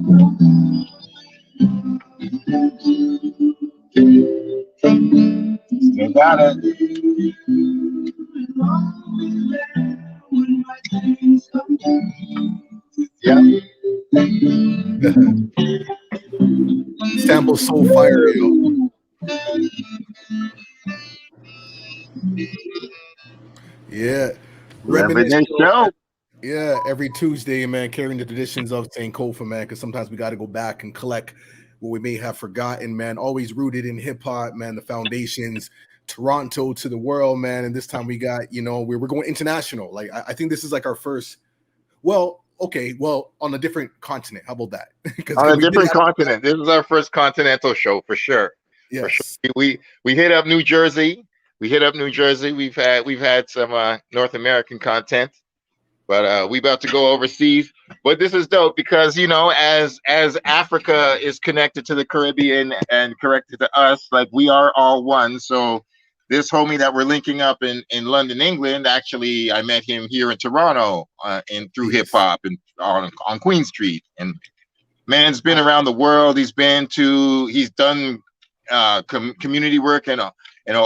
You got it. Yeah. Sample so fire, yo. Yeah. Reminisce Reminisce show, man. show. Yeah, every Tuesday, man, carrying the traditions of St. Kofa, man, because sometimes we got to go back and collect what we may have forgotten, man. Always rooted in hip hop, man, the foundations, Toronto to the world, man. And this time we got, we're going international. Like, I think this is like our first, well, okay, well, on a different continent. How about that? Because On a we did different have, continent. This is our first continental show for sure. For sure. yes. We hit up New Jersey. We hit up New Jersey. We've had some North American content, but we about to go overseas. But this is dope because as Africa is connected to the Caribbean and connected to us, like we are all one. So this homie that we're linking up in London, England, actually I met him here in Toronto and through hip Yes. hop and on Queen Street. And man's been around the world. He's done community work in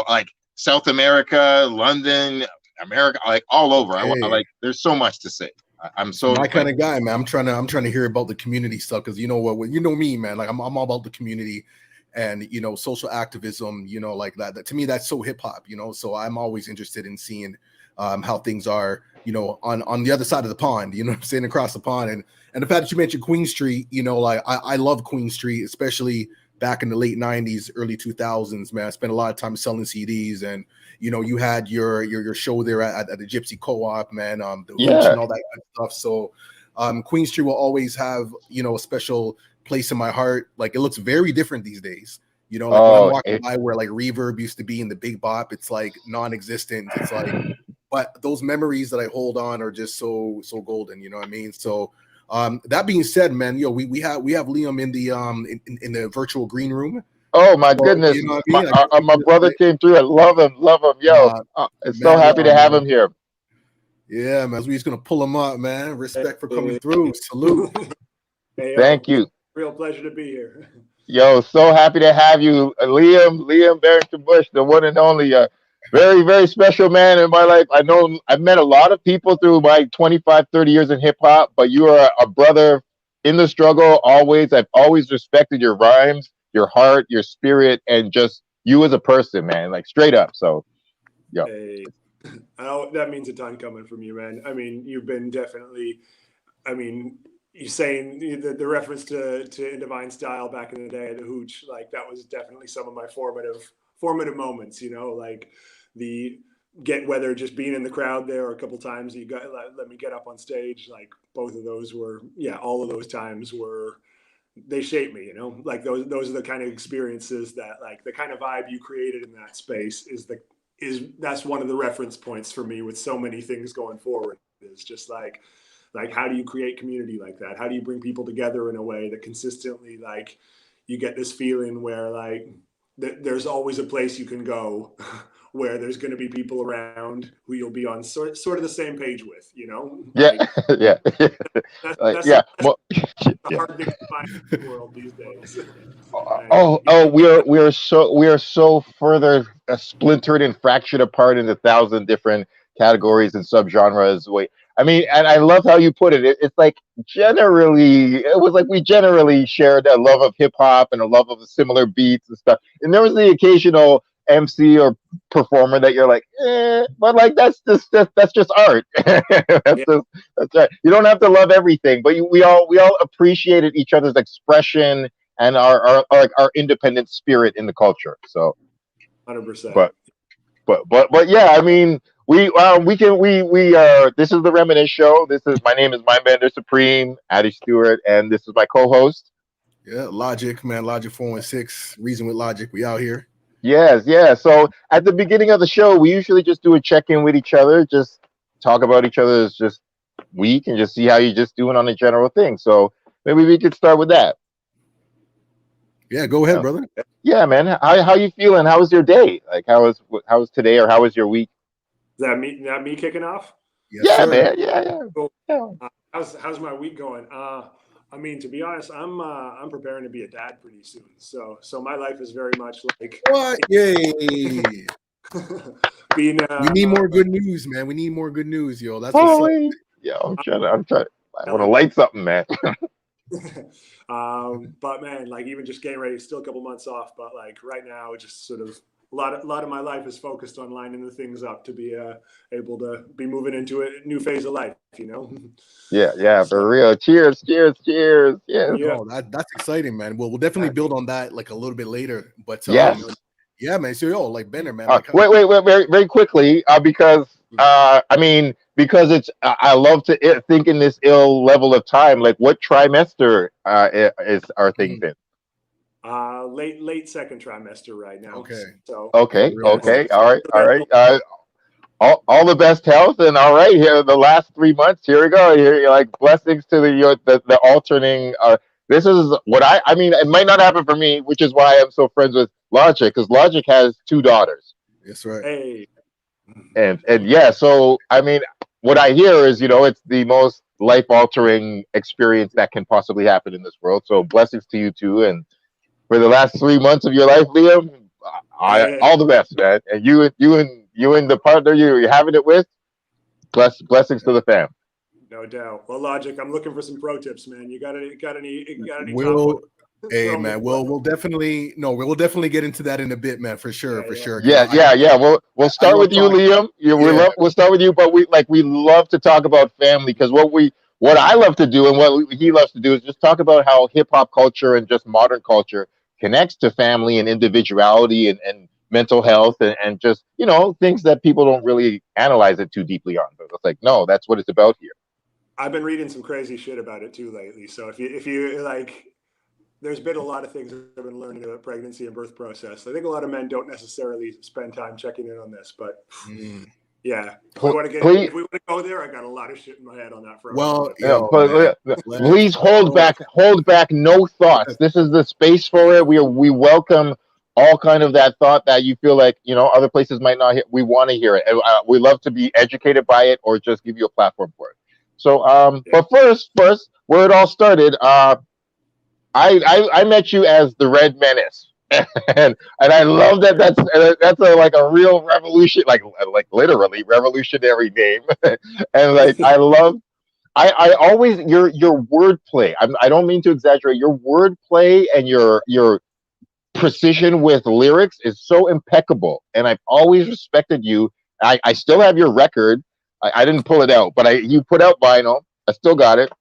like South America, London, America, like all over. I Hey. like. There's so much to say. I'm It's so my like, kind of guy, man. I'm trying to hear about the community stuff because you know what, you know me, man. Like I'm all about the community and social activism, like that to me that's so hip hop, so I'm always interested in seeing how things are, on the other side of the pond, what I'm saying, across the pond. And the fact that you mentioned Queen Street, like I love Queen Street, especially back in the late 90s, early 2000s, man. I spent a lot of time selling CDs, and you had your show there at the Gypsy Co-op, man, the Hooch yeah. and all that good stuff. So Queen Street will always have, a special place in my heart. Like it looks very different these days. Like when I'm Oh, walking by where like Reverb used to be in the Big Bop, it's like non-existent. It's like, but those memories that I hold on are just so golden. You know what I mean? So that being said, man, we have Liam in the in the virtual green room. oh my So, goodness. you know what I mean? I guess My brother like, came through. I love him. Love him. Yo, it's so man, happy to have him here. yeah, man. So we're just gonna pull him up, man. Respect for coming through. Salute. Hey, Thank you. Real pleasure to be here. Yo, so happy to have you, Liam Barrington-Bush, the one and only, very, very special man in my life. I know I've met a lot of people through my 25, 30 years in hip hop, but you are a brother in the struggle always. I've always respected your rhymes, your heart, your spirit, and just you as a person, man, like straight up. So, yo. Hey, that means a ton coming from you, man. I mean, you've been definitely, I mean, you saying the reference to In Divine Style back in the day, the Hooch, like that was definitely some of my formative moments, like whether just being in the crowd there or a couple times you got let me get up on stage, like both of those were, all of those times they shaped me, like those are the kind of experiences that, like, the kind of vibe you created in that space that's one of the reference points for me with so many things going forward. It's just like how do you create community like that? How do you bring people together in a way that consistently, like, you get this feeling where, like, there's always a place you can go where there's going to be people around who you'll be on sort of the same page with, Yeah, like, yeah, that's yeah. the Yeah. hard thing to find in the world these days. We are so further splintered and fractured apart into 1,000 different categories and subgenres. Wait, I mean, and I love how you put it. It's like it was like we generally shared a love of hip hop and a love of similar beats and stuff. And there was the occasional MC or performer that you're like, but like that's just art. Yeah. That's right. You don't have to love everything, but we all appreciated each other's expression and our independent spirit in the culture. So, 100%. but yeah, I mean, this is the Reminisce show. My name is Mindbender Supreme, Addie Stewart, and this is my co-host. Yeah, Logic, man. Logic 416. Reason with Logic. We out here. Yes, yeah. So at the beginning of the show, we usually just do a check-in with each other, just talk about each other's just week and just see how you're just doing on a general thing. So maybe we could start with that. Yeah, go ahead, brother. Yeah, man. How you feeling? How was your day? Like how was today, or how was your week? Is that me kicking off? Yes, Yeah, sir. man. Yeah. Cool. How's my week going? I mean, to be honest, I'm preparing to be a dad pretty soon. So my life is very much like What? Yay! being. We need more good news, man. We need more good news, yo. That's what's up. Holy, yeah, I'm trying. I want to light something, man. But man, like even just getting ready, still a couple months off, but like right now, just sort of a lot of my life is focused on lining the things up to be able to be moving into a new phase of life, you know. Yeah, So, for real. Cheers, cheers, cheers. Yes, yeah, Oh, that's exciting, man. We'll definitely build on that like a little bit later. But yes. yeah, man. So yo, like Benner, man. Like Wait, very, very quickly, because I mean, because it's I love to think in this ill level of time. Like, what trimester is are things mm, in? late second trimester right now. okay. So Okay, Real yeah, okay, close. all right, all right. All the best health, and all right, here the last 3 months. Here we go. Here, like blessings to the alternating. This is what I mean. It might not happen for me, which is why I'm so friends with Logic, because Logic has 2 daughters. That's right. hey, And yeah, so I mean, what I hear is, it's the most life altering experience that can possibly happen in this world. So blessings to you too, and for the last 3 months of your life, Liam, I hey, all the best, man. And you and the partner you're having it with, blessings to the fam. no doubt. Well, Logic, I'm looking for some pro tips, man. You got any We'll combo? Hey Throw 'em man, in play. we'll definitely get into that in a bit, man, for sure, Yeah, for yeah. sure. Because Yeah. We'll I start love with you, talking. Liam. Yeah, Yeah, we'll start with you, but we love to talk about family, because what I love to do and he loves to do is just talk about how hip hop culture and just modern culture connects to family and individuality and mental health, and just things that people don't really analyze it too deeply on. But it's like, no, that's what it's about here. I've been reading some crazy shit about it too lately. So if you like, there's been a lot of things I've been learning about pregnancy and birth process. I think a lot of men don't necessarily spend time checking in on this, but mm. yeah, Please, if we want to go there, I got a lot of shit in my head on that front. Well, you know, yo, man, but, let's please hold go. back no thoughts. This is the space for it. We welcome all kind of that thought that you feel like other places might not hear. We want to hear it, and we love to be educated by it, or just give you a platform for it. So, Yeah. but first, where it all started, I met you as the Red Menace, and I love that. That's like a real revolution, like literally revolutionary name, and like I love. I always your wordplay. I don't mean to exaggerate. Your wordplay and your precision with lyrics is so impeccable, and I've always respected you. I still have your record. I didn't pull it out, but you put out vinyl. I still got it,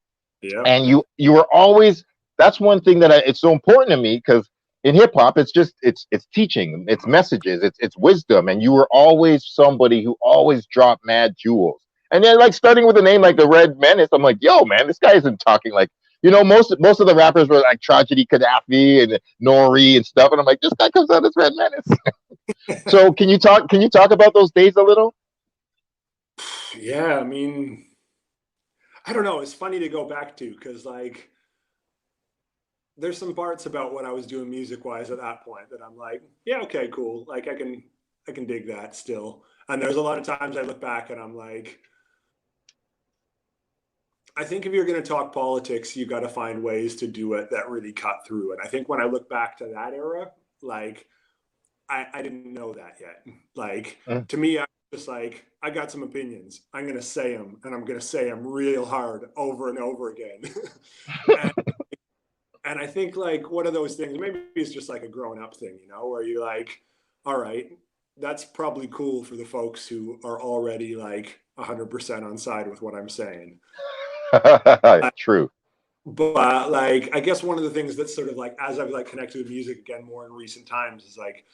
Yeah. and you were always. That's one thing that it's so important to me, because in hip hop it's just it's teaching, it's messages, it's wisdom, and you were always somebody who always dropped mad jewels. And then, like, starting with a name like the Red Menace, I'm like, yo man, this guy isn't talking like, most of the rappers were like Tragedy Gaddafi and Nori and stuff, and I'm like, this guy comes out as Red Menace. So can you talk about those days a little? Yeah, I mean, I don't know. It's funny to go back to because like there's some parts about what I was doing music wise at that point that I'm like, yeah, okay, cool. Like I can dig that still. And there's a lot of times I look back and I'm like, I think if you're going to talk politics, you got to find ways to do it that really cut through. And I think when I look back to that era, like I didn't know that yet. Like Mm. to me, I was just like, I got some opinions. I'm going to say them, and I'm going to say them real hard over and over again. and, and I think like one of those things, maybe it's just like a grown up thing, where you're like, all right, that's probably cool for the folks who are already like 100% on side with what I'm saying. True. But like, I guess one of the things that's sort of like, as I've like connected with music again more in recent times is like,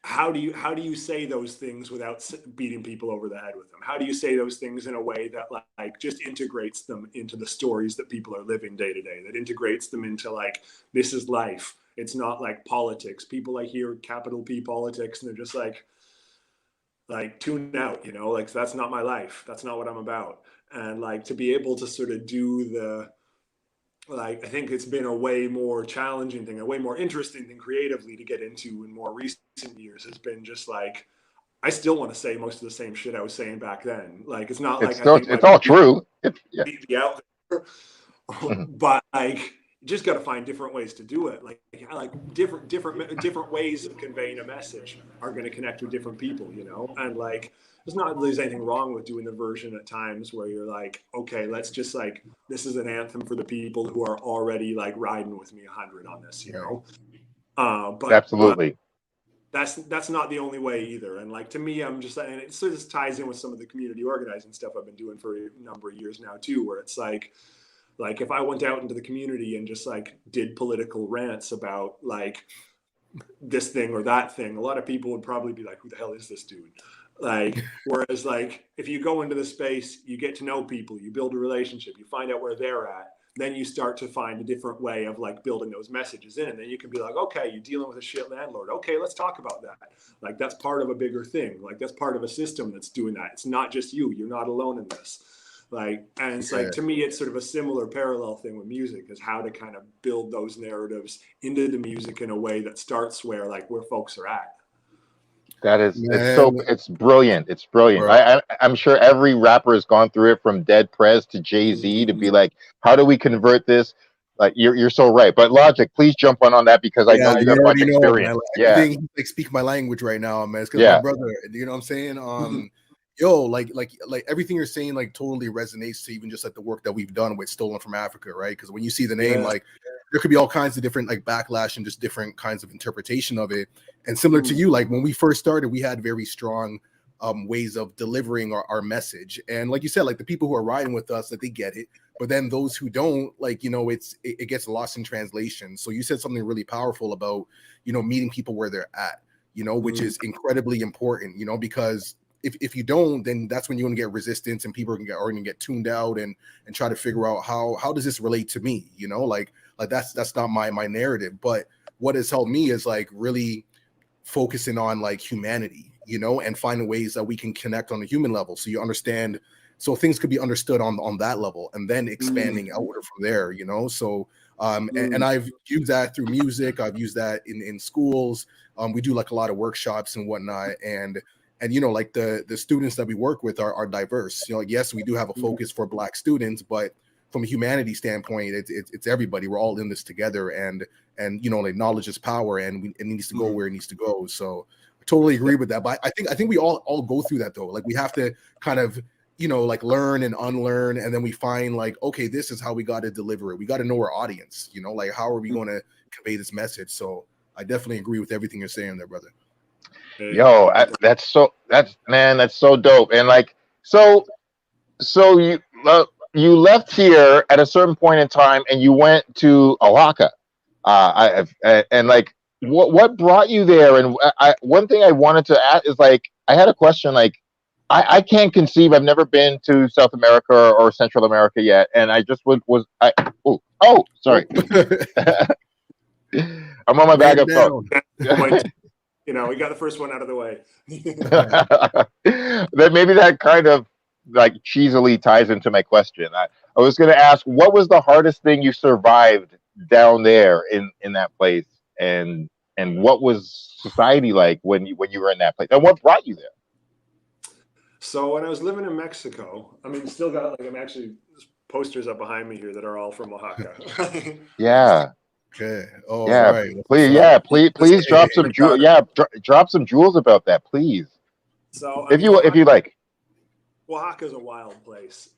how do you say those things without beating people over the head with them? How do you say those things in a way that like just integrates them into the stories that people are living day to day, that integrates them into like, this is life. It's not like politics. People like hear capital P politics and they're just like tune out, like that's not my life. That's not what I'm about. And like to be able to sort of do like I think it's been a way more challenging thing, a way more interesting thing creatively to get into in more recent years has been just like I still want to say most of the same shit I was saying back then. Like it's not like I think It's all true. Yeah. completely out there. But like, you just got to find different ways to do it. Like different ways of conveying a message are going to connect with different people, you know? And like, there's anything wrong with doing the version at times where you're like, okay, let's just like, this is an anthem for the people who are already like riding with me 100 on this, you know? But Absolutely. That's not the only way either. And like, to me, I'm just, and it sort of ties in with some of the community organizing stuff I've been doing for a number of years now too, where it's like if I went out into the community and just like did political rants about like this thing or that thing, a lot of people would probably be like, who the hell is this dude? Like, whereas like, if you go into the space, you get to know people, you build a relationship, you find out where they're at, then you start to find a different way of like building those messages in. And then you can be like, okay, you're dealing with a shit landlord. Okay, let's talk about that. Like, that's part of a bigger thing. Like, that's part of a system that's doing that. It's not just you. You're not alone in this. Like, and it's like, to me, it's sort of a similar parallel thing with music, is how to kind of build those narratives into the music in a way that starts where folks are at. That is, it's brilliant. It's brilliant. I'm sure every rapper has gone through it, from Dead Prez to Jay-Z, to be like, how do we convert this? Like, you're so right. But Logic, please jump on that, because I know you got much experience. Everything, he's like speaking my language right now, man. It's because my brother, you know what I'm saying? Yo, like everything you're saying, like, totally resonates to even just like the work that we've done with Stolen from Africa, right? Because when you see the name, like, there could be all kinds of different like backlash and just different kinds of interpretation of it. And similar to you, like when we first started, we had very strong ways of delivering our message. And like you said, like the people who are riding with us, that they get it. But then those who don't, like, you know, it gets lost in translation. So you said something really powerful about, you know, meeting people where they're at, you know, which is incredibly important, you know, because if you don't, then that's when you're going to get resistance, and people are going to get tuned out and try to figure out how does this relate to me, you know, like that's not my narrative. But what has helped me is like really focusing on like humanity, you know, and finding ways that we can connect on a human level, so you understand, so things could be understood on that level, and then expanding outward from there, you know. So and I've used that through music. I've used that in schools. We do like a lot of workshops and whatnot, and you know, like the students that we work with are diverse. You know, like, yes, we do have a focus for Black students, but from a humanity standpoint, it's everybody. We're all in this together, and you know, like, knowledge is power, and it needs to go where it needs to go. So I totally agree with that. But I think we all go through that though. Like, we have to kind of, you know, like, learn and unlearn, and then we find like, okay, this is how we got to deliver it. We got to know our audience. You know, like, how are we going to convey this message? So I definitely agree with everything you're saying there, brother. Yo, that's so dope. And like, so you left here at a certain point in time, and you went to Oaxaca. And like, what brought you there? And one thing I wanted to ask is, like, I had a question. Like, I can't conceive. I've never been to South America or Central America yet, and I just sorry. I'm on my bag of phone. You know, we got the first one out of the way. Then maybe that kind of like cheesily ties into my question. I was going to ask, what was the hardest thing you survived down there in that place, and what was society like when you were in that place, and what brought you there? So when I was living in Mexico, I mean, still got like, I'm actually, there's posters up behind me here that are all from Oaxaca. Yeah. Okay. Oh, yeah. Right. Please drop some jewels. Yeah, drop some jewels about that, please. So if you like. Oaxaca's a wild place.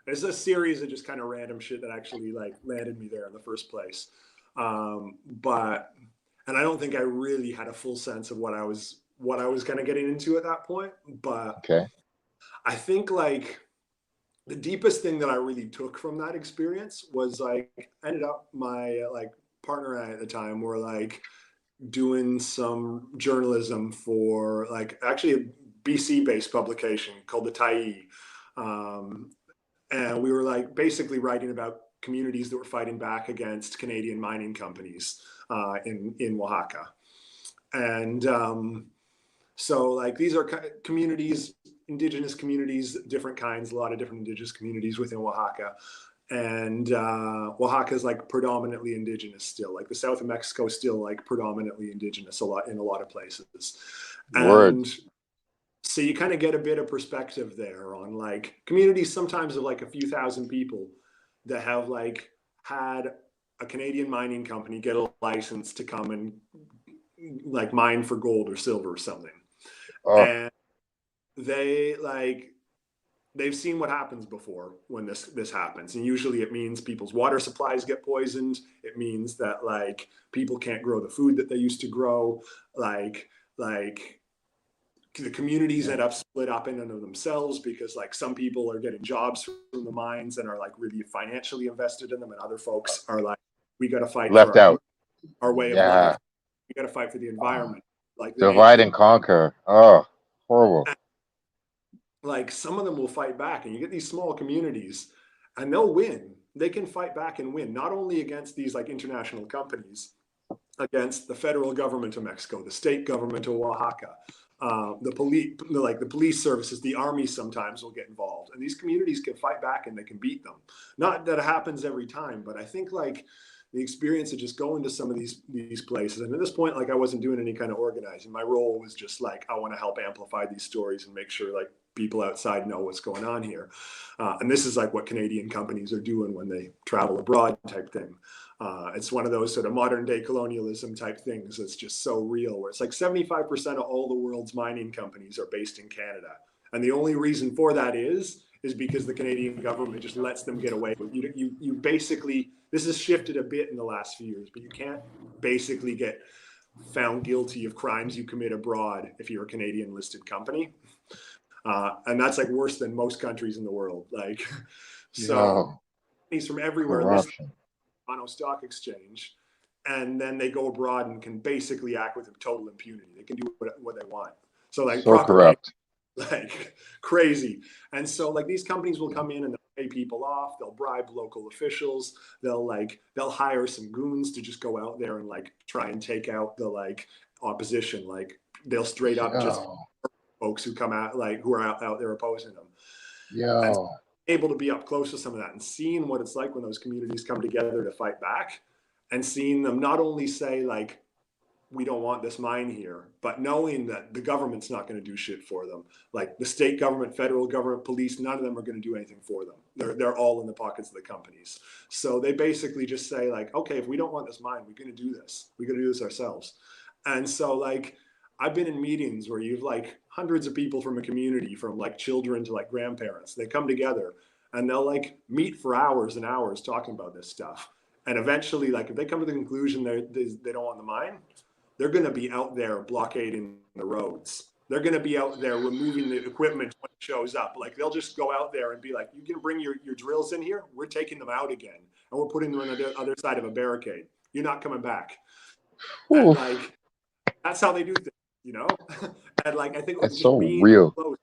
There's a series of just kind of random shit that actually like landed me there in the first place. And I don't think I really had a full sense of what I was kind of getting into at that point. But okay. I think like the deepest thing that I really took from that experience was like, ended up my like partner at the time were like doing some journalism for like actually a BC based publication called the Tai. And we were like basically writing about communities that were fighting back against Canadian mining companies in Oaxaca. And so like these are communities, indigenous communities, different kinds, a lot of different indigenous communities within Oaxaca. And Oaxaca is like predominantly indigenous still. Like the south of Mexico is still like predominantly indigenous in a lot of places. And so you kind of get a bit of perspective there on like communities sometimes of like a few thousand people that have like had a Canadian mining company get a license to come and like mine for gold or silver or something. Oh, And they like they've seen what happens before when this happens, and usually it means people's water supplies get poisoned. It means that like people can't grow the food that they used to grow. Like the communities end up split up into themselves because like some people are getting jobs from the mines and are like really financially invested in them, and other folks are like, we got to fight left for out. our way of Yeah. life. We got to fight for the environment. Like the Divide nature. and conquer. Oh, horrible. Like some of them will fight back, and you get these small communities and they'll win. They can fight back and win, not only against these like international companies, against the federal government of Mexico, the state government of Oaxaca, the police, like the police services, the army sometimes will get involved, and these communities can fight back and they can beat them. Not that it happens every time, but I think like the experience of just going to some of these places, and at this point, like I wasn't doing any kind of organizing. My role was just like, I want to help amplify these stories and make sure like people outside know what's going on here. And this is like what Canadian companies are doing when they travel abroad type thing. It's one of those sort of modern day colonialism type things that's just so real, where it's like 75% of all the world's mining companies are based in Canada. And the only reason for that is because the Canadian government just lets them get away with it. You basically, this has shifted a bit in the last few years, but you can't basically get found guilty of crimes you commit abroad if you're a Canadian listed company. And that's like worse than most countries in the world. Like, so companies from everywhere listed on a stock exchange, and then they go abroad and can basically act with total impunity. They can do what they want. So like so corrupt. Like crazy. And so like these companies will come in and they'll pay people off, they'll bribe local officials, they'll hire some goons to just go out there and like try and take out the like opposition. Like they'll straight up just folks who come out, like who are out there opposing them. And so able to be up close to some of that and seeing what it's like when those communities come together to fight back, and seeing them not only say like, we don't want this mine here, but knowing that the government's not going to do shit for them. Like the state government, federal government, police, none of them are going to do anything for them. They're all in the pockets of the companies. So they basically just say like, okay, if we don't want this mine, we're going to do this. We're going to do this ourselves. And so like, I've been in meetings where you've like hundreds of people from a community, from like children to like grandparents, they come together and they'll like meet for hours and hours talking about this stuff. And eventually, like if they come to the conclusion they don't want the mine, they're going to be out there blockading the roads. They're going to be out there removing the equipment when it shows up. Like they'll just go out there and be like, you can bring your drills in here. We're taking them out again. And we're putting them on the other side of a barricade. You're not coming back. And like, that's how they do things, you know? And like, I think it's just so being real. Close,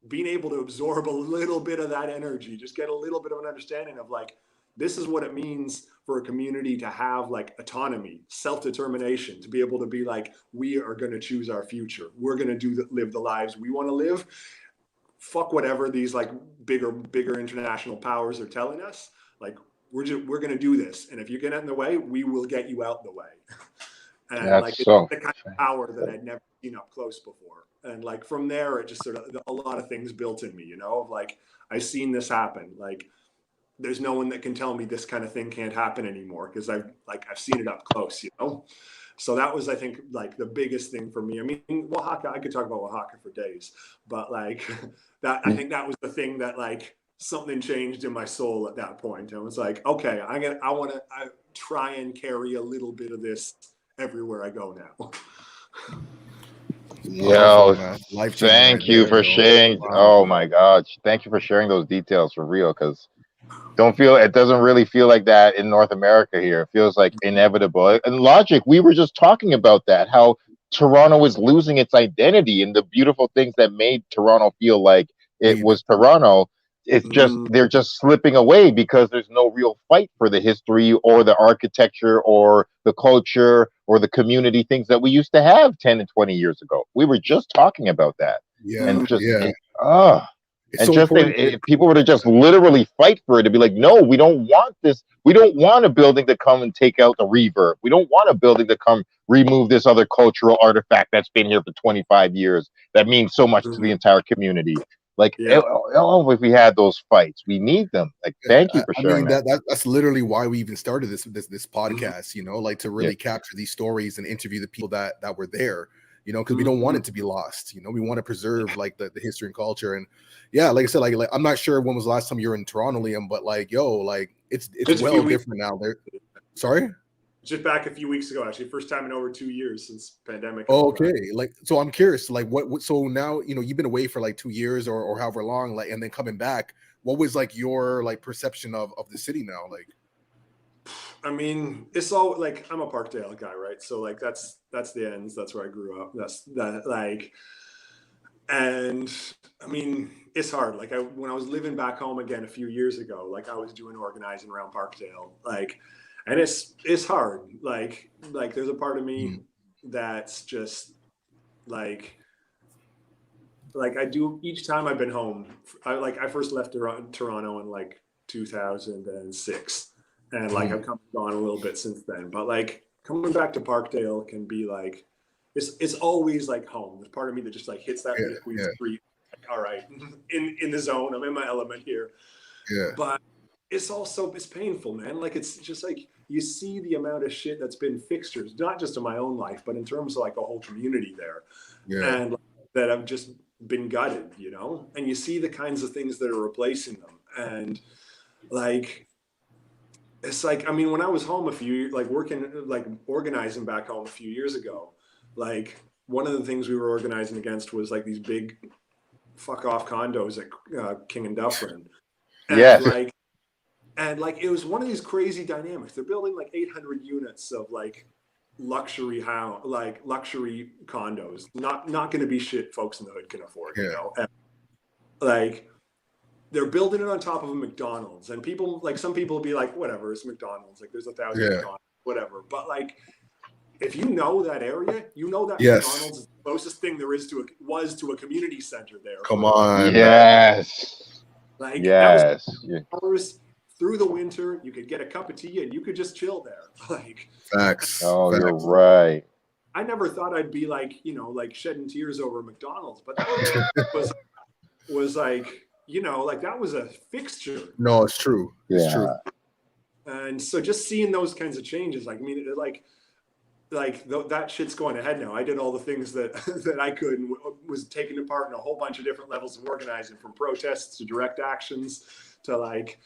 being able to absorb a little bit of that energy, just get a little bit of an understanding of like, this is what it means for a community to have like autonomy, self-determination, to be able to be like, we are going to choose our future. We're going to live the lives we want to live. Fuck whatever these like bigger international powers are telling us. Like we're going to do this. And if you get in the way, we will get you out the way. And that's like it's so the kind of power that I'd never seen up close before. And like from there, it just sort of a lot of things built in me, you know, of like, I've seen this happen. Like, there's no one that can tell me this kind of thing can't happen anymore because I've seen it up close, you know? So that was, I think, like the biggest thing for me. I mean, Oaxaca, I could talk about Oaxaca for days, but like that, I think that was the thing that like something changed in my soul at that point. And it was like, okay, I want to try and carry a little bit of this everywhere I go now. Yo, thank you for sharing. Wow. Oh my God, thank you for sharing those details for real. Because it doesn't really feel like that in North America here. It feels like inevitable. And logic, we were just talking about that, how Toronto is losing its identity and the beautiful things that made Toronto feel like it was Toronto. It's just, they're just slipping away because there's no real fight for the history or the architecture or the culture or the community things that we used to have 10 and 20 years ago. We were just talking about that. And just, and so just if people were to just literally fight for it, to be like, no, we don't want this. We don't want a building to come and take out the reverb. We don't want a building to come remove this other cultural artifact that's been here for 25 years that means so much to the entire community. Like, Yeah. if we had those fights, we need them. Like, thank you for I sharing mean, that. that's literally why we even started this podcast, like to really Yeah. capture these stories and interview the people that were there, because we don't want it to be lost. We want to preserve like the history and culture. And yeah, like I said, like I'm not sure when was the last time you were in Toronto, Liam, but like, like it's Just a well few weeks. different now. There, sorry. Just back a few weeks ago, actually, first time in over 2 years since pandemic. Oh, okay. Like, so I'm curious, like what so now, you've been away for like 2 years or however long, like, and then coming back, what was like your like perception of the city now? Like, I mean, it's all like, I'm a Parkdale guy, right? So like that's the ends. That's where I grew up. That's that like, and I mean, it's hard. Like when I was living back home again a few years ago, like I was doing organizing around Parkdale, like, and it's hard. Like there's a part of me that's just like I do each time I've been home. I first left Toronto in like 2006, and like I've come and gone a little bit since then. But like coming back to Parkdale can be like it's always like home. There's part of me that just like hits that bit of Queen Street. Like, all right, in the zone. I'm in my element here. Yeah. But it's painful, man. Like it's just like you see the amount of shit that's been fixtures, not just in my own life, but in terms of like a whole community there. Yeah. And like, that have just been gutted, and you see the kinds of things that are replacing them. And like, it's like, I mean, when I was home organizing back home a few years ago, like one of the things we were organizing against was like these big fuck off condos at King and Dufferin. And and it was one of these crazy dynamics. They're building like 800 units of like luxury luxury condos, not going to be shit folks in the hood can afford, and like they're building it on top of a McDonald's, and people like some people will be like, whatever, it's McDonald's, like there's 1,000 McDonald's, whatever. But like if you know that area, that McDonald's is the closest thing there is to a community center there. Come on. Yes. Like yes. Hours through the winter, you could get a cup of tea and you could just chill there. Like facts. Oh, facts. You're right. I never thought I'd be like, like shedding tears over McDonald's, but that was like, like that was a fixture. No, it's true. It's true. And so just seeing those kinds of changes, like, I mean, that shit's going ahead now. I did all the things that I could and was taking part in a whole bunch of different levels of organizing, from protests to direct actions to like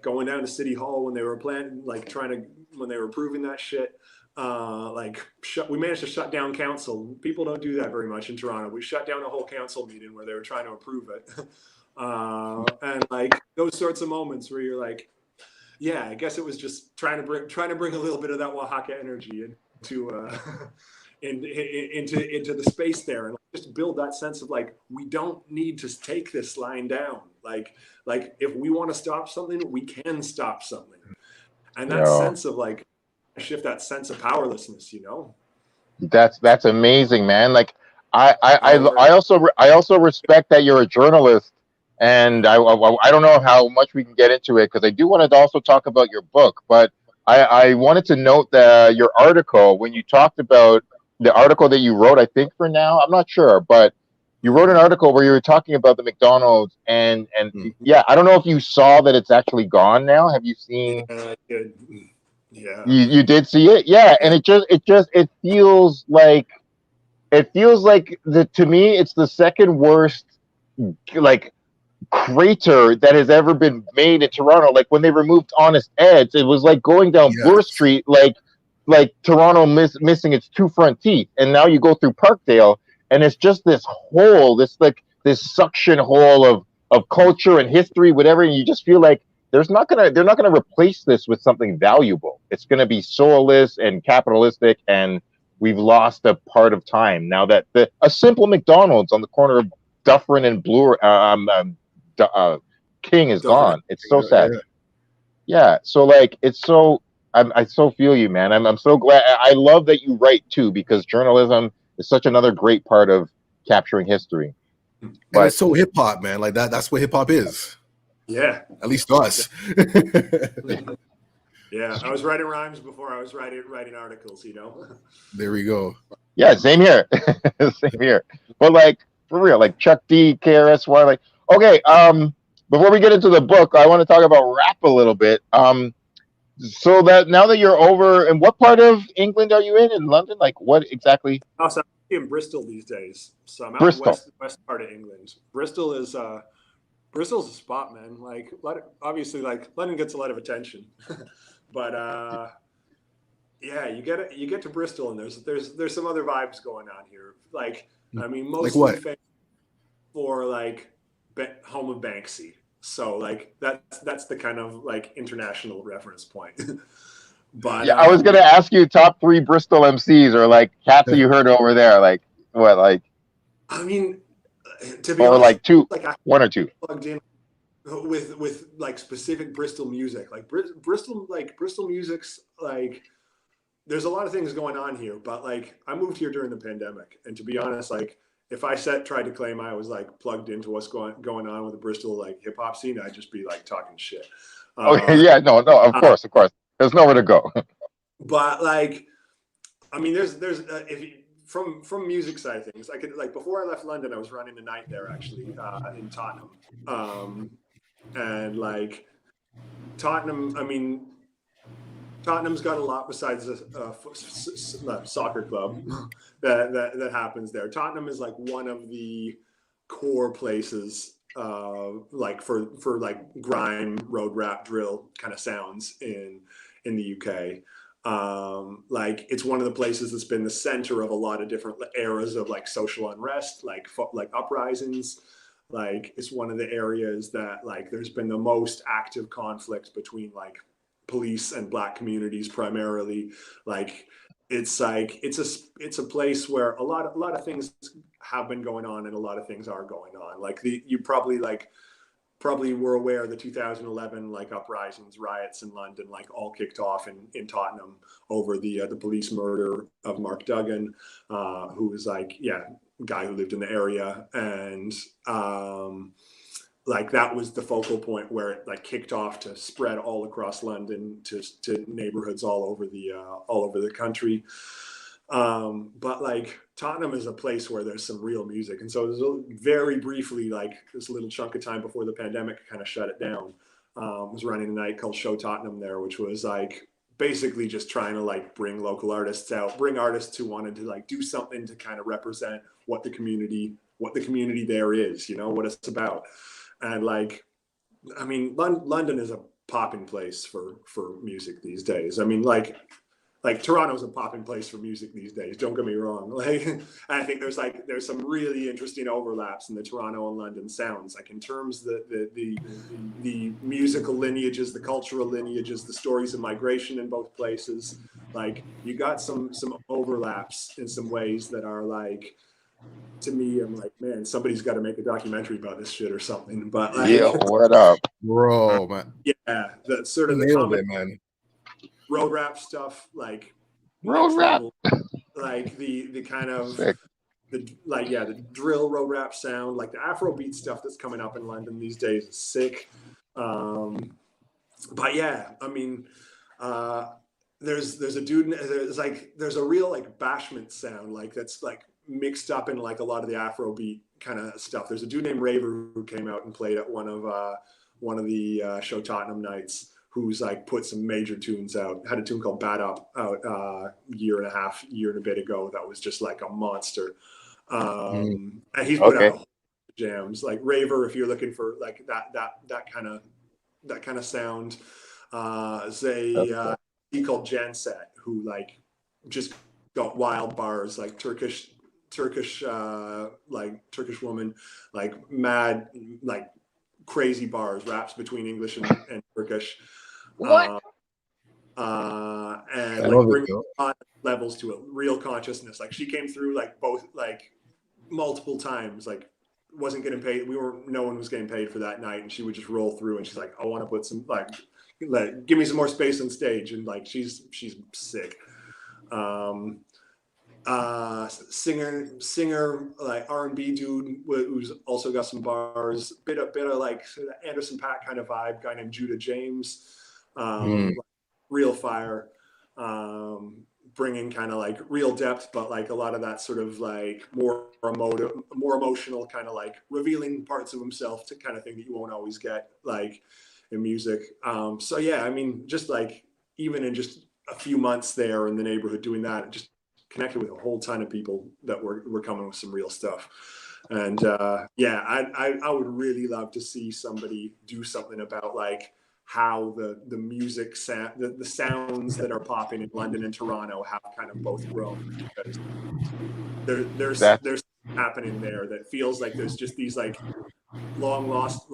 going down to City Hall when they were when they were approving that shit. We managed to shut down council. People don't do that very much in Toronto. We shut down a whole council meeting where they were trying to approve it. And like those sorts of moments where you're like, yeah, I guess it was just trying to bring a little bit of that Oaxaca energy into the space there, and just build that sense of like, we don't need to take this line down. Like if we want to stop something, we can stop something. And that sense of like, shift that sense of powerlessness, That's amazing, man. Like I also respect that you're a journalist, and I don't know how much we can get into it, because I do want to also talk about your book, but I wanted to note that your article, when you talked about the article that you wrote, I think for Now, I'm not sure, but you wrote an article where you were talking about the McDonald's, and yeah, I don't know if you saw that it's actually gone now. Have you seen? Yeah, I did. Yeah. You did see it? Yeah. And it feels like to me, it's the second worst, like, crater that has ever been made in Toronto. Like when they removed Honest Ed's, it was like going down Bloor Street, like Toronto missing its two front teeth. And now you go through Parkdale, and it's just this hole, this suction hole of culture and history, whatever. And you just feel like they're not gonna replace this with something valuable. It's gonna be soulless and capitalistic, and we've lost a part of time now that a simple McDonald's on the corner of Dufferin and Bloor, King is gone. It's so sad. Yeah. So like, I so feel you, man. I'm so glad. I love that you write too, because journalism is such another great part of capturing history. But it's so hip hop, man. Like that's what hip hop is. Yeah. At least to us. Yeah. I was writing rhymes before I was writing articles, There we go. Yeah. Same here. Same here. But like, for real, like Chuck D, KRS-One. Like, okay, before we get into the book, I want to talk about rap a little bit. So that now that you're over, and what part of England are you in? In London? Like, what exactly? Oh, so I'm in Bristol these days. So I'm out in Bristol. west part of England. Bristol's a spot, man. Like, obviously, like London gets a lot of attention, but yeah, you get to Bristol, and there's some other vibes going on here. Like, I mean, Like mostly what? famous for like home of Banksy. So like that's the kind of like international reference point. But Yeah, I was gonna ask you top three Bristol MCs or like cats that you heard over there. Like what? Like I mean, to be or honest, like two, like I one or two. plugged in with like specific Bristol music, like Bristol music's like there's a lot of things going on here, but like I moved here during the pandemic, and to be honest, like if I tried to claim I was like plugged into what's going on with the Bristol like hip hop scene, I'd just be like talking shit. Okay, yeah, no, of course, of course. There's nowhere to go. But like, I mean, there's if you, from music side of things, I could like before I left London, I was running a night there actually in Tottenham, and like Tottenham, I mean. Tottenham's got a lot besides a soccer club that happens there. Tottenham is like one of the core places, like for like grime, road rap, drill kind of sounds in the UK. Like it's one of the places that's been the center of a lot of different eras of like social unrest, like uprisings. Like it's one of the areas that like there's been the most active conflict between like police and black communities primarily. Like it's a place where a lot of things have been going on and a lot of things are going on. Like you probably were aware of the 2011 like uprisings, riots in London, like all kicked off in Tottenham over the police murder of Mark Duggan, who was like guy who lived in the area, and like that was the focal point where it like kicked off to spread all across London to neighborhoods all over the country. But like Tottenham is a place where there's some real music, and so there's very briefly like this little chunk of time before the pandemic kind of shut it down. Was running a night called Show Tottenham there, which was like basically just trying to like bring local artists out, bring artists who wanted to like do something to kind of represent what the community there is, you know, what it's about. And like, I mean, London is a popping place for music these days. I mean, like Toronto's a popping place for music these days. Don't get me wrong. Like, I think there's some really interesting overlaps in the Toronto and London sounds. Like in terms of the musical lineages, the cultural lineages, the stories of migration in both places. Like you got some overlaps in some ways that are like. To me, I'm like, man, somebody's got to make a documentary about this shit or something. But like, Yeah, what up, bro, man? Yeah, the sort of the Nailed comic it, man. road rap stuff, like road rap? like the kind of Sick. the drill road rap sound, like the Afrobeat stuff that's coming up in London these days is sick. But yeah, I mean, there's a dude, there's a real like bashment sound, like that's like mixed up in like a lot of the Afrobeat kind of stuff. There's a dude named Raver who came out and played at one of the Show Tottenham nights, who's like put some major tunes out. Had a tune called Bad Up out year and a bit ago that was just like a monster. And he's put out a whole jams. Like Raver, if you're looking for like that kind of sound, he called Janset, who like just got wild bars, like Turkish woman, like mad, like crazy bars, raps between English and Turkish. What? And like bringing levels to it, real consciousness. Like she came through like both like multiple times, like wasn't getting paid. No one was getting paid for that night, and she would just roll through, and she's like, I want to put some give me some more space on stage, and like she's sick. Singer like R&B dude who's also got some bars, bit of like sort of Anderson .Paak kind of vibe, guy named Judah James, like, real fire. bringing kind of like real depth, but like a lot of that sort of like more emotional kind of like revealing parts of himself to kind of thing that you won't always get like in music. So yeah, I mean, just like even in just a few months there in the neighborhood doing that, just connected with a whole ton of people that were coming with some real stuff. And yeah, I would really love to see somebody do something about like how the music sound, the sounds that are popping in London and Toronto have kind of both grown, because there's happening there that feels like there's just these like long lost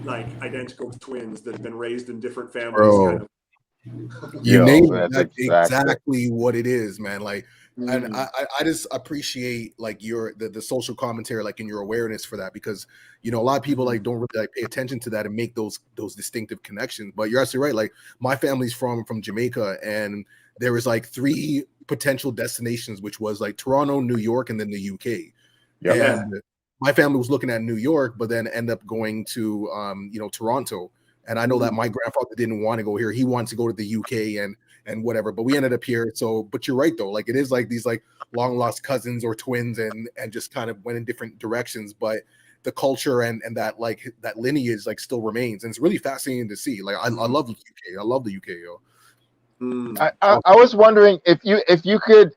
like identical twins that have been raised in different families, Bro. kind of. You named it. That's That's exactly what it is, man. Like, and I just appreciate like the social commentary, like in your awareness for that, because a lot of people like don't really like pay attention to that and make those distinctive connections. But you're absolutely right. Like my family's from Jamaica, and there was like 3 potential destinations, which was like Toronto, New York, and then the UK. Yep. And my family was looking at New York, but then end up going to Toronto. And I know that my grandfather didn't want to go here. He wanted to go to the UK and whatever, but we ended up here. So, but you're right though. Like it is like these like long lost cousins or twins and just kind of went in different directions. But the culture and that like that lineage like still remains. And it's really fascinating to see. Like I love the UK. I love the UK, yo. I was wondering if you could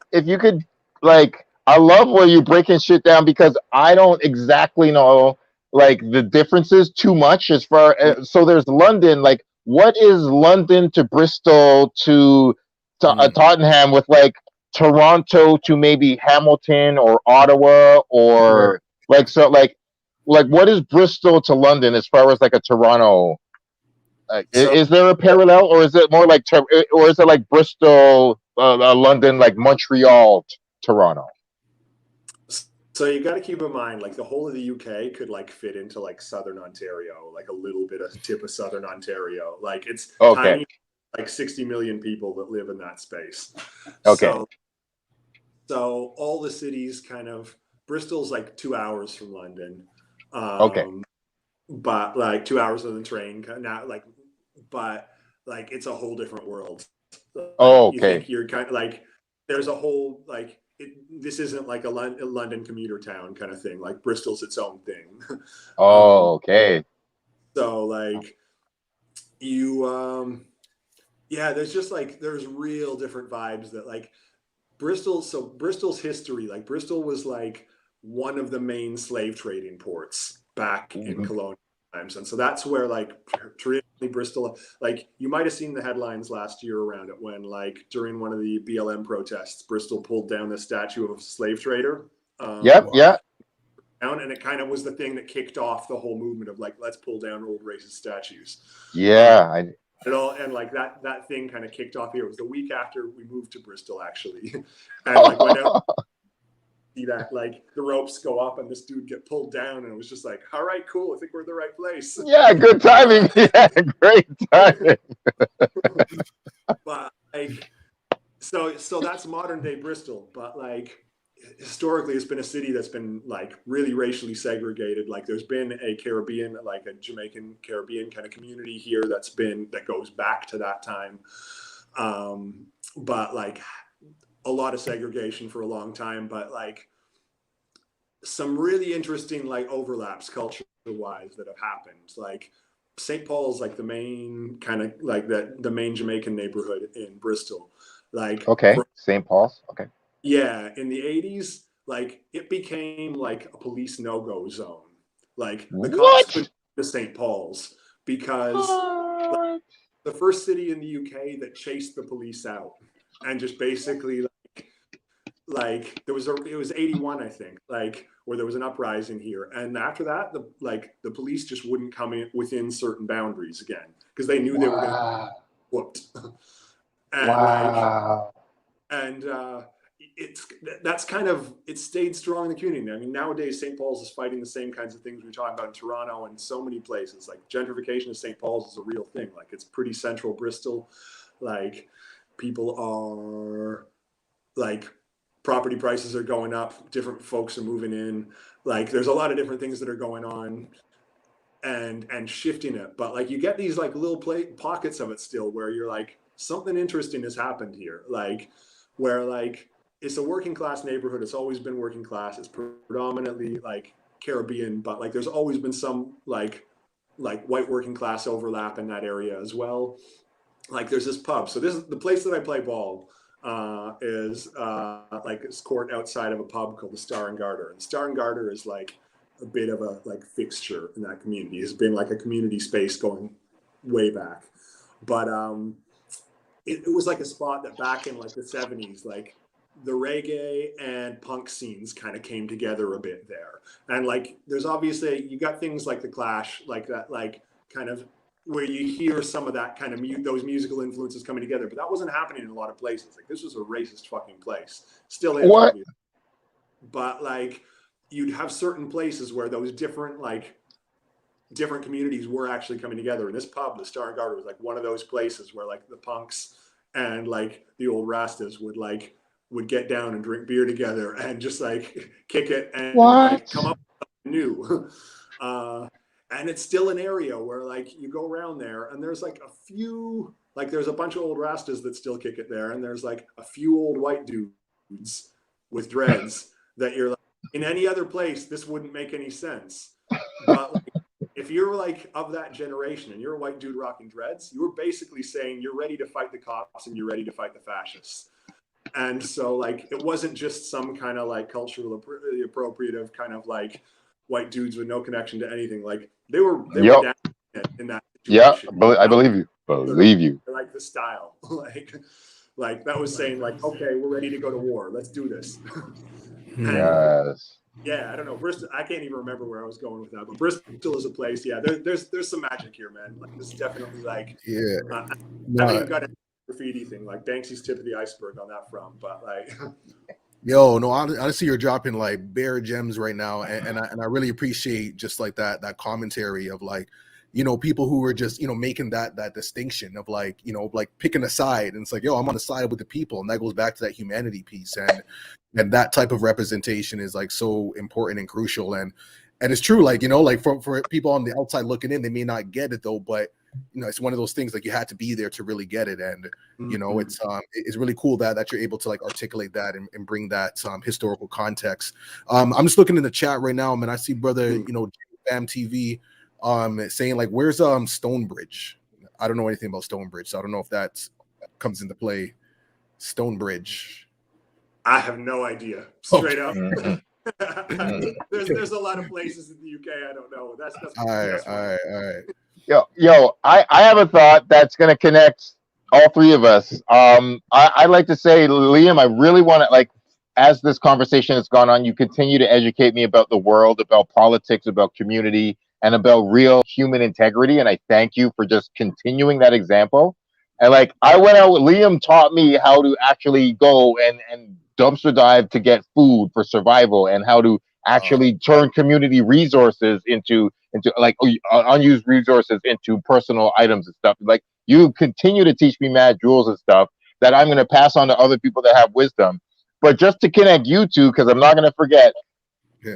like, I love where you're breaking shit down, because I don't exactly know like the differences too much as far as, so there's London, like what is London to Bristol to Tottenham, with like Toronto to maybe Hamilton or Ottawa, or like, so like what is Bristol to London as far as like a Toronto? Is there a parallel, or is it more like, or is it like Bristol, London, like Montreal, Toronto? So you got to keep in mind, like the whole of the UK could like fit into like Southern Ontario, like a little bit of tip of Southern Ontario. Like it's tiny, like 60 million people that live in that space. Okay. So all the cities kind of, Bristol's like 2 hours from London. But like 2 hours on the train now, like, but like it's a whole different world. Like, you think you're kind of like, there's a whole like, this isn't like a London commuter town kind of thing. Like Bristol's its own thing. So like you, yeah, there's just like, there's real different vibes that like Bristol's history, like Bristol was like one of the main slave trading ports back in colonial times. And so that's where like traditionally Bristol, like you might've seen the headlines last year around it when like during one of the BLM protests, Bristol pulled down the statue of a slave trader. And it kind of was the thing that kicked off the whole movement of like, let's pull down old racist statues. And like that thing kind of kicked off here. It was the week after we moved to Bristol, actually. And like went out, see that like the ropes go up and this dude get pulled down, and it was just like, all right, cool, I think we're in the right place. Yeah, good timing. Yeah, great timing. But like, so that's modern day Bristol, but like historically it's been a city that's been like really racially segregated. Like there's been a Caribbean, like a Jamaican Caribbean kind of community here that goes back to that time. But like a lot of segregation for a long time, but like some really interesting like overlaps culture wise that have happened. Like St. Paul's like the main kind of like the main Jamaican neighborhood in Bristol. Like St. Paul's. Yeah, in the 80s, like it became like a police no-go zone. Like the cops couldn't go to St. Paul's because like, the first city in the UK that chased the police out and just basically like it was 81, I think, like where there was an uprising here. And after that, the police just wouldn't come in within certain boundaries again because they knew they were going to get whooped. That's kind of, it stayed strong in the community. I mean, nowadays St. Paul's is fighting the same kinds of things we were talking about in Toronto and so many places. Like gentrification of St. Paul's is a real thing. Like it's pretty central Bristol. Like people are like, property prices are going up, different folks are moving in. Like there's a lot of different things that are going on and shifting it. But like you get these like little pockets of it still where you're like, something interesting has happened here. Like where like it's a working class neighborhood. It's always been working class. It's predominantly like Caribbean, but like there's always been some like white working class overlap in that area as well. Like there's this pub. So this is the place that I play ball. Is like this court outside of a pub called the Star and Garter. And Star and Garter is like a bit of a like fixture in that community. It's been like a community space going way back. But it was like a spot that back in like the 70s, like the reggae and punk scenes kind of came together a bit there. And like there's obviously, you got things like the Clash, like that, like kind of where you hear some of that kind of those musical influences coming together, but that wasn't happening in a lot of places. Like this was a racist fucking place, still is. What? But like you'd have certain places where those different communities were actually coming together. And this pub, the Star and Garter, was like one of those places where like the punks and like the old Rastas would get down and drink beer together and just like kick it and like, come up with something new. And it's still an area where like you go around there and there's like a few, like there's a bunch of old Rastas that still kick it there. And there's like a few old white dudes with dreads that you're like, in any other place, this wouldn't make any sense. But like, if you're like of that generation and you're a white dude rocking dreads, you're basically saying you're ready to fight the cops and you're ready to fight the fascists. And so like, it wasn't just some kind of like cultural appropriative kind of like white dudes with no connection to anything. Like they were down in that situation. Yeah, I believe you. Believe you. Like the style, like that was saying like, okay, we're ready to go to war. Let's do this. Yes. Yeah, I don't know. Bristol, I can't even remember where I was going with that, but Bristol is a place. Yeah, there's some magic here, man. Like this is definitely like, I haven't even got a graffiti thing, like Banksy's tip of the iceberg on that front, but like. Yo, no, honestly, you're dropping like bare gems right now, and I really appreciate just like that commentary of like, you know, people who were just, you know, making that distinction of like, you know, like picking a side, and it's like, yo, I'm on the side with the people, and that goes back to that humanity piece, and that type of representation is like so important and crucial, and it's true, like, you know, like for people on the outside looking in, they may not get it though, but you know, it's one of those things like you had to be there to really get it, and you know, it's really cool that you're able to like articulate that and bring that historical context. I'm just looking in the chat right now, man. I see brother, you know, Bam TV saying like, where's Stonebridge? I don't know anything about Stonebridge, so I don't know if that comes into play. Stonebridge, I have no idea, straight up. there's a lot of places in the UK I don't know. That's all right. Yo, I have a thought that's going to connect all three of us. I'd like to say, Liam, I really want to, like, as this conversation has gone on, you continue to educate me about the world, about politics, about community, and about real human integrity. And I thank you for just continuing that example. And like, I went out, Liam taught me how to actually go and dumpster dive to get food for survival, and how to actually turn community resources into like unused resources into personal items and stuff. Like, you continue to teach me mad jewels and stuff that I'm going to pass on to other people that have wisdom. But just to connect you two, because I'm not going to forget,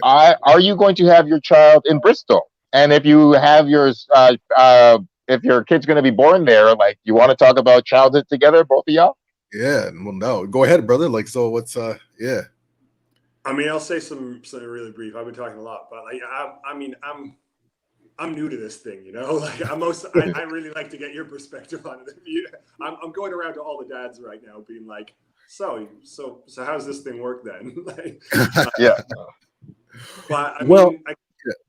are you going to have your child in Bristol? And if you have yours, if your kid's going to be born there, like, you want to talk about childhood together, both of y'all? Yeah, well, no, go ahead, brother. Like, so what's yeah. I mean, I'll say something really brief. I've been talking a lot, but like, I mean, I'm new to this thing, you know. Like, I really like to get your perspective on it. I'm going around to all the dads right now, being like, so how's this thing work then? Like, yeah. But I mean,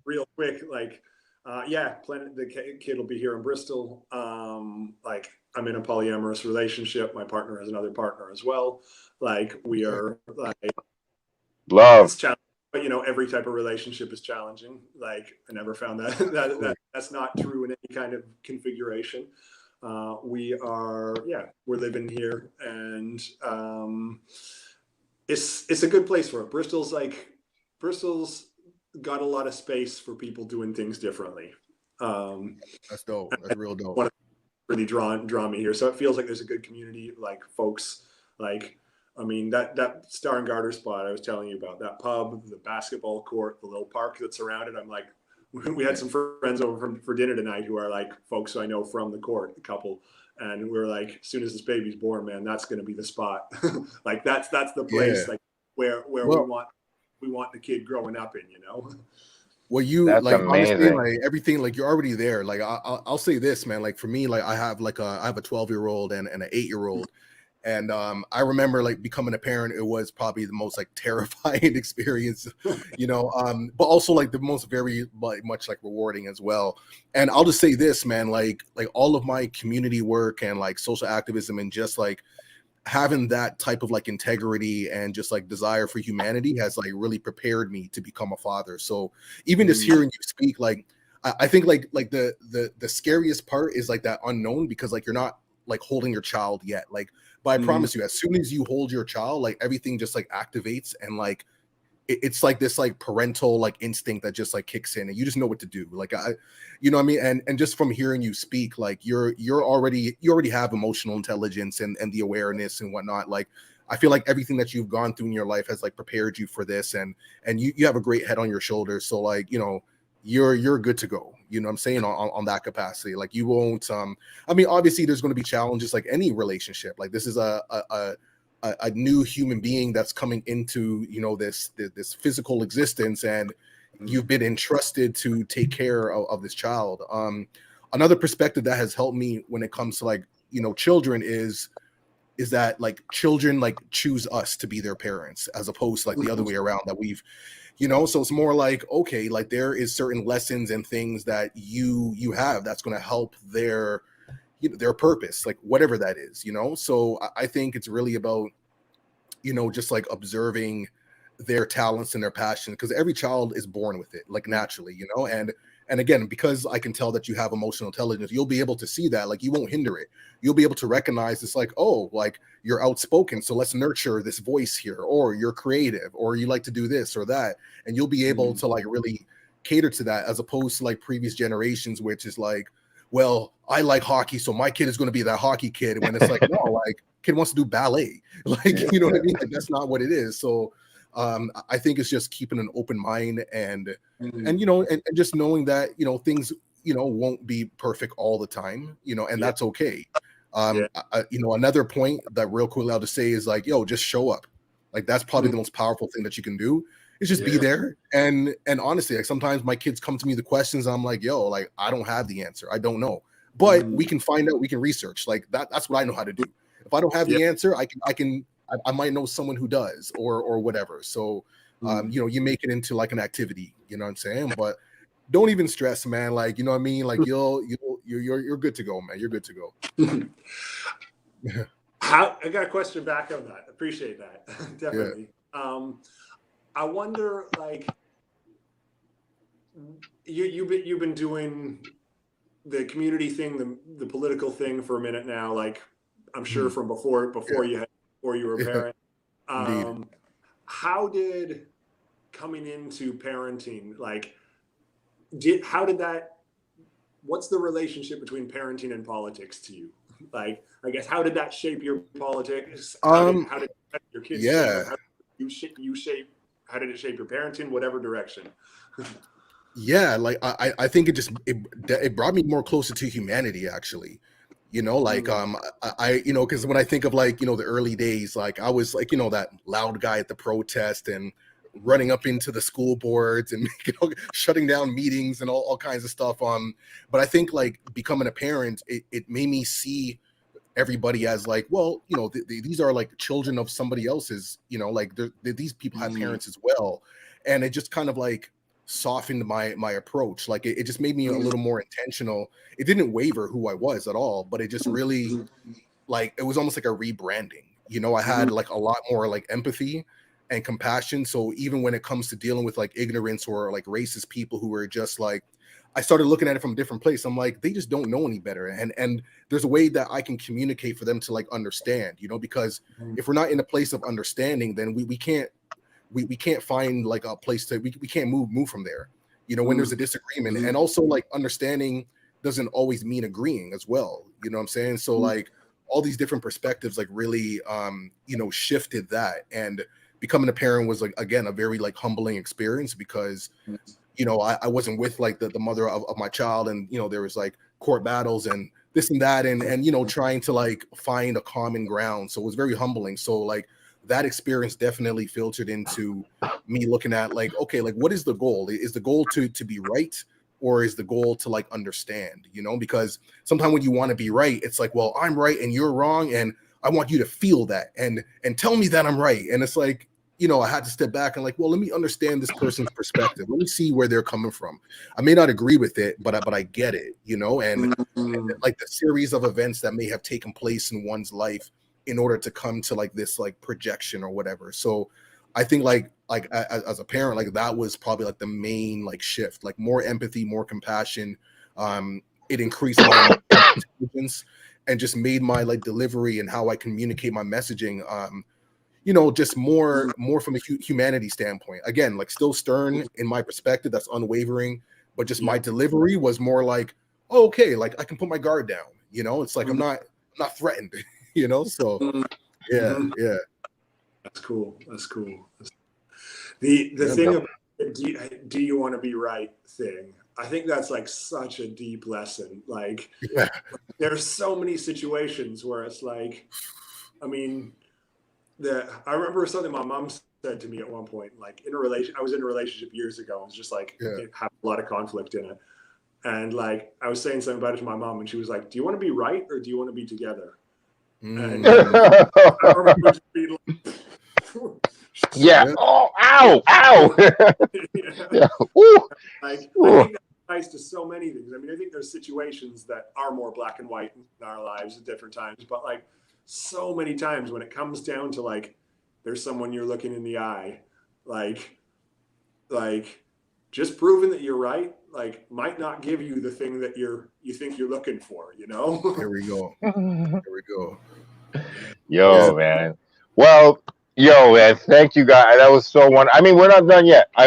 real quick, like, the kid will be here in Bristol. Like, I'm in a polyamorous relationship. My partner has another partner as well. Like, we are like. Love. It's challenging, but you know, every type of relationship is challenging. Like, I never found that's not true in any kind of configuration. We're living here, and it's a good place for it. Bristol's got a lot of space for people doing things differently. That's dope. That's real dope. What really draw me here. So it feels like there's a good community, like folks like. I mean, that Star and Garter spot I was telling you about, that pub, the basketball court, the little park that's around it. I'm like, we had some friends over for dinner tonight who are like folks who I know from the court, a couple, And we're like, as soon as this baby's born, man, that's going to be the spot. Like that's the place, Yeah. like where Well, we want the kid growing up in, you know? well, you That's like honestly, amazing. like everything, like you're already there. Like I'll say this, man. Like for me, like I have a 12-year-old and an 8-year-old, and I remember like becoming a parent. It was probably the most like terrifying experience, you know. But also like the most very like much like rewarding as well. And I'll just say this, man. Like all of my community work and like social activism and just like having that type of like integrity and just like desire for humanity has like really prepared me to become a father. So even just hearing you speak, like I think like the scariest part is like that unknown, because like you're not like holding your child yet. Like, but I promise you, as soon as you hold your child, like everything just like activates, and like it's like this like parental like instinct that just like kicks in, and you just know what to do. Like you know what I mean? And just from hearing you speak, like you already have emotional intelligence and the awareness and whatnot. Like I feel like everything that you've gone through in your life has like prepared you for this, and you have a great head on your shoulders. So like, you know, you're good to go. You know what I'm saying, on that capacity. Like you won't I mean, obviously there's going to be challenges like any relationship. Like this is a new human being that's coming into, you know, this physical existence, and you've been entrusted to take care of this child. Another perspective that has helped me when it comes to like, you know, children is that like children like choose us to be their parents, as opposed to like the other way around, that we've, you know. So it's more like, okay, like there is certain lessons and things that you have that's going to help their, you know, their purpose, like whatever that is, you know. So I think it's really about, you know, just like observing their talents and their passion, because every child is born with it, like naturally, you know. And again, because I can tell that you have emotional intelligence, you'll be able to see that, like you won't hinder it. You'll be able to recognize it's like, oh, like you're outspoken, so let's nurture this voice here, or you're creative, or you like to do this or that, and you'll be able to like really cater to that, as opposed to like previous generations, which is like, well, I like hockey, so my kid is going to be that hockey kid. When it's like, no, like kid wants to do ballet, like, you know what I mean? Like that's not what it is. So I think it's just keeping an open mind, and you know, and just knowing that, you know, things, you know, won't be perfect all the time, you know, and that's okay. You know, another point that real quick I'll just say is like, yo, just show up. Like that's probably the most powerful thing that you can do, is just be there. And honestly, like sometimes my kids come to me the questions, I'm like, yo, like I don't have the answer, I don't know, but we can find out, we can research. Like that's what I know how to do. If I don't have the answer, I might know someone who does, or whatever. So you know, you make it into like an activity, you know what I'm saying? But don't even stress, man. Like, you know what I mean? Like you're good to go, man. You're good to go. I got a question back on that. Appreciate that. Definitely. I wonder, like, you've been doing the community thing, the political thing for a minute now. Like, I'm sure from before you were a parent. How did coming into parenting, like, what's the relationship between parenting and politics to you? Like, I guess, how did that shape your politics? How did your kids shape? How did it shape your parenting? Whatever direction. Yeah, like I think it brought me more closer to humanity, actually. You know, like I you know, because when I think of like, you know, the early days, like I was like, you know, that loud guy at the protest and running up into the school boards and, you know, shutting down meetings and all kinds of stuff. But I think like becoming a parent, it made me see everybody as like, well, you know, these are like children of somebody else's, you know, like these people have parents as well. And it just kind of like softened my approach. Like it just made me a little more intentional. It didn't waver who I was at all, but it just really, like, it was almost like a rebranding. You know, I had like a lot more like empathy and compassion. So even when it comes to dealing with like ignorance or like racist people who were just like, I started looking at it from a different place. I'm like, they just don't know any better. And there's a way that I can communicate for them to like understand, you know, because if we're not in a place of understanding, then we can't find like a place to, we can't move from there, you know, when there's a disagreement. And also like understanding doesn't always mean agreeing as well. You know what I'm saying? So like all these different perspectives like really, you know, shifted that. And becoming a parent was like, again, a very like humbling experience, because you know, I wasn't with like the mother of my child, and you know, there was like court battles, and this and that, and you know, trying to like find a common ground. So it was very humbling. So like that experience definitely filtered into me looking at like, okay, like what is the goal? Is the goal to be right, or is the goal to like understand, you know? Because sometimes when you want to be right, it's like, well, I'm right and you're wrong, and I want you to feel that and tell me that I'm right. And it's like, you know, I had to step back and like, well, let me understand this person's perspective. Let me see where they're coming from. I may not agree with it, but I get it, you know, and like the series of events that may have taken place in one's life in order to come to like this like projection or whatever. So I think like as a parent, like that was probably like the main like shift, like more empathy, more compassion. It increased my intelligence and just made my like delivery and how I communicate my messaging, you know, just more from a humanity standpoint. Again, like still stern in my perspective, that's unwavering, but just my delivery was more like, oh, okay, like I can put my guard down, you know. It's like I'm not threatened, you know. So yeah. That's cool. The Yeah, thing about do you want to be right thing, I think that's like such a deep lesson. Like there's so many situations where it's like, I mean, I remember something my mom said to me at one point, like I was in a relationship years ago. It was just like, it had a lot of conflict in it. And like, I was saying something about it to my mom and she was like, do you want to be right or do you want to be together? And I remember just being like, yeah. Oh, ow, ow. Yeah. Like, I think that applies to so many things. I mean, I think there's situations that are more black and white in our lives at different times, but like so many times when it comes down to like, there's someone you're looking in the eye, like just proving that you're right, like might not give you the thing that you think you're looking for, you know? Here we go. Here we go. Yo, man. Well, yo, man. Thank you, guys. That was so wonderful. I mean, we're not done yet. I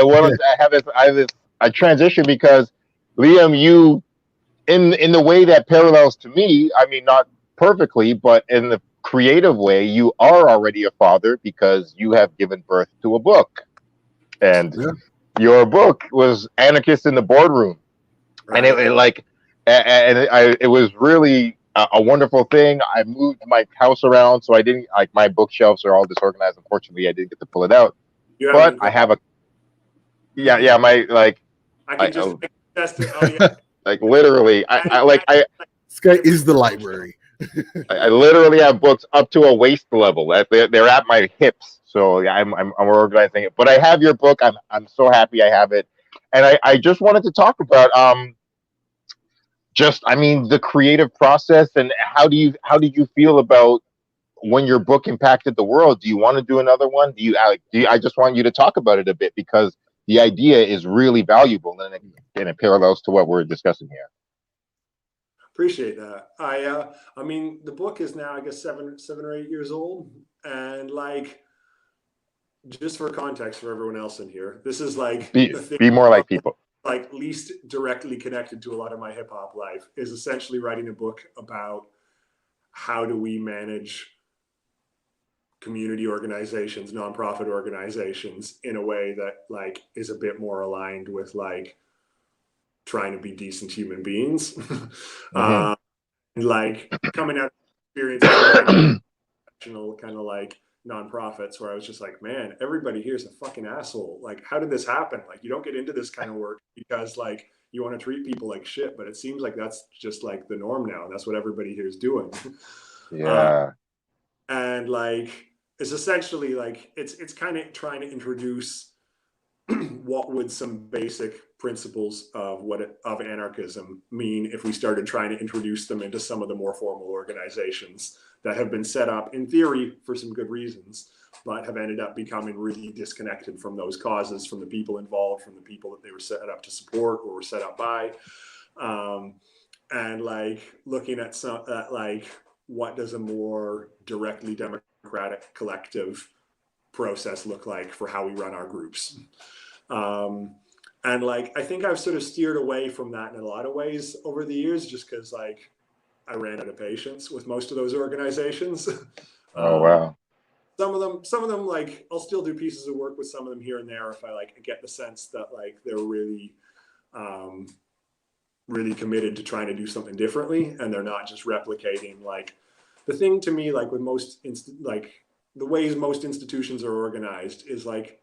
have this a transition because Liam, you in the way that parallels to me. I mean, not perfectly, but in the creative way, you are already a father because you have given birth to a book, and your book was Anarchist in the Boardroom, and it was really a wonderful thing. I moved my house around, so I didn't like my bookshelves are all disorganized. Unfortunately, I didn't get to pull it out. But I have my like I can just test it. Oh yeah. Like literally, this guy is the library. I literally have books up to a waist level. They're at my hips, so yeah, I'm organizing it. But I have your book. I'm so happy I have it, and I just wanted to talk about I mean the creative process and how did you feel about when your book impacted the world? Do you want to do another one? I just want you to talk about it a bit because the idea is really valuable and it parallels to what we're discussing here. Appreciate that. I mean, the book is now, I guess, 7 or 8 years old, and like, just for context for everyone else in here, this is like be more like people. Like least directly connected to a lot of my hip hop life is essentially writing a book about how do we manage community organizations, nonprofit organizations in a way that like is a bit more aligned with like trying to be decent human beings. And like coming out of experience kind of like nonprofits where I was just like, man, everybody here's a fucking asshole. Like, how did this happen? Like, you don't get into this kind of work because like you want to treat people like shit, but it seems like that's just like the norm now. That's what everybody here is doing. And like, it's essentially like, it's kind of trying to introduce what would some basic principles of of anarchism mean if we started trying to introduce them into some of the more formal organizations that have been set up in theory for some good reasons, but have ended up becoming really disconnected from those causes, from the people involved, from the people that they were set up to support or were set up by. And like looking at like, what does a more directly democratic collective process look like for how we run our groups? And like, I think I've sort of steered away from that in a lot of ways over the years, just because like I ran out of patience with most of those organizations. Oh, wow. Some of them, like I'll still do pieces of work with some of them here and there if I like get the sense that like they're really really committed to trying to do something differently, and they're not just replicating. Like, the thing to me, like with most the ways most institutions are organized is like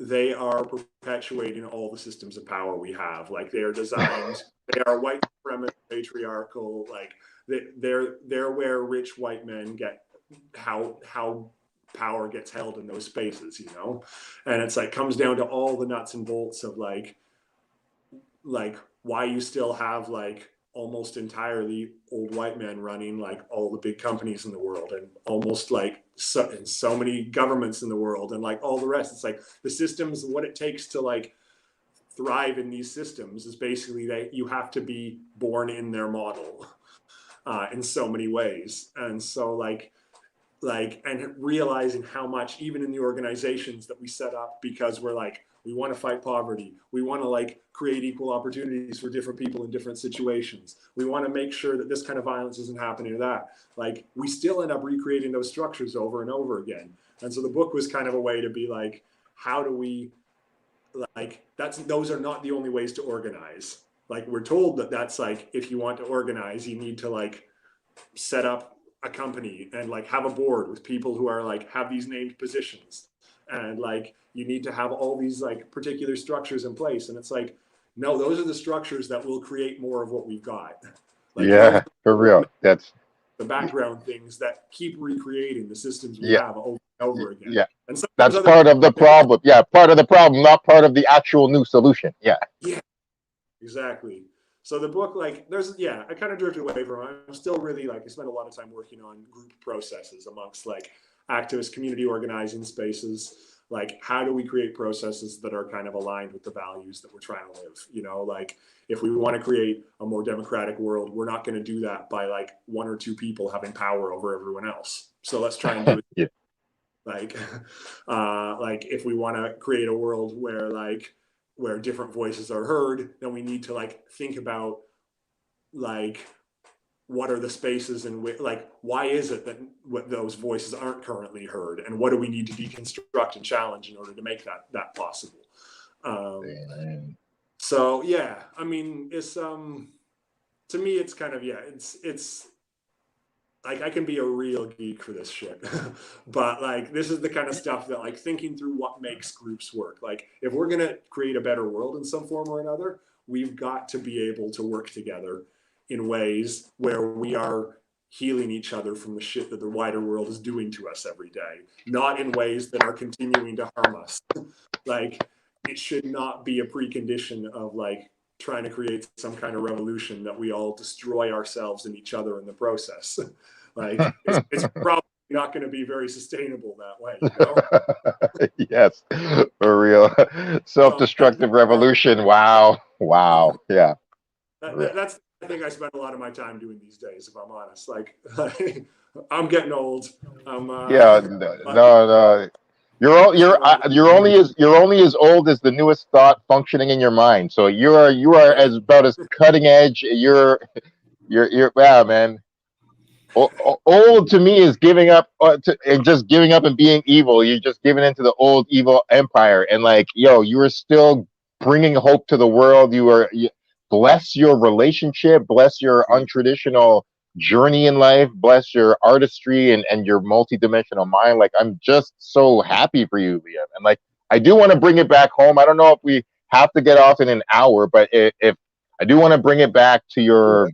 they are perpetuating all the systems of power we have. Like, they are designed, they are white supremacist, patriarchal. Like, they're where rich white men get how power gets held in those spaces, you know? And it's like, comes down to all the nuts and bolts of like why you still have like almost entirely old white men running like all the big companies in the world, and almost like so many governments in the world, and like all the rest. It's like the systems, what it takes to like thrive in these systems is basically that you have to be born in their model in so many ways. And so like and realizing how much, even in the organizations that we set up, because we're like, we want to fight poverty, we want to like create equal opportunities for different people in different situations, we want to make sure that this kind of violence isn't happening or that, like, we still end up recreating those structures over and over again. And so the book was kind of a way to be like, how do we, like, those are not the only ways to organize. Like, we're told that that's like, if you want to organize, you need to like set up a company and like have a board with people who are like, have these named positions, and like you need to have all these like particular structures in place. And it's like, no, those are the structures that will create more of what we've got. Like, yeah, for real. That's the background things that keep recreating the systems we have over and over again. Yeah, and that's part of the problem. Yeah, part of the problem, not part of the actual new solution. Yeah, exactly. So the book, like, I kind of drifted away from it. I'm still really like, I spent a lot of time working on group processes amongst like activist community organizing spaces. Like, how do we create processes that are kind of aligned with the values that we're trying to live? You know, like, if we want to create a more democratic world, we're not going to do that by like one or two people having power over everyone else. So let's try and do it. Like if we want to create a world where different voices are heard, then we need to like think about like, what are the spaces and like, why is it that those voices aren't currently heard, and what do we need to deconstruct and challenge in order to make that possible? So yeah, I mean, it's to me, it's kind of, it's like, I can be a real geek for this shit, but like, this is the kind of stuff that like, thinking through what makes groups work. Like, if we're going to create a better world in some form or another, we've got to be able to work together in ways where we are healing each other from the shit that the wider world is doing to us every day, not in ways that are continuing to harm us. Like, it should not be a precondition of like trying to create some kind of revolution that we all destroy ourselves and each other in the process. Like, it's probably not going to be very sustainable that way, you know? Yes, for real. Self-destructive revolution. Wow. Yeah. That's I think I spend a lot of my time doing these days, if I'm honest. Like I'm getting old. No. You're only as old as the newest thought functioning in your mind. So you are as about as cutting edge. You're wow, man. Old to me is giving up and just giving up and being evil. You're just giving into the old evil empire, and like, you are still bringing hope to the world. Bless your relationship, bless your untraditional journey in life, bless your artistry and your multidimensional mind. Like, I'm just so happy for you, Liam. And like, I do want to bring it back home. I don't know if we have to get off in an hour, but if I do want to bring it back to your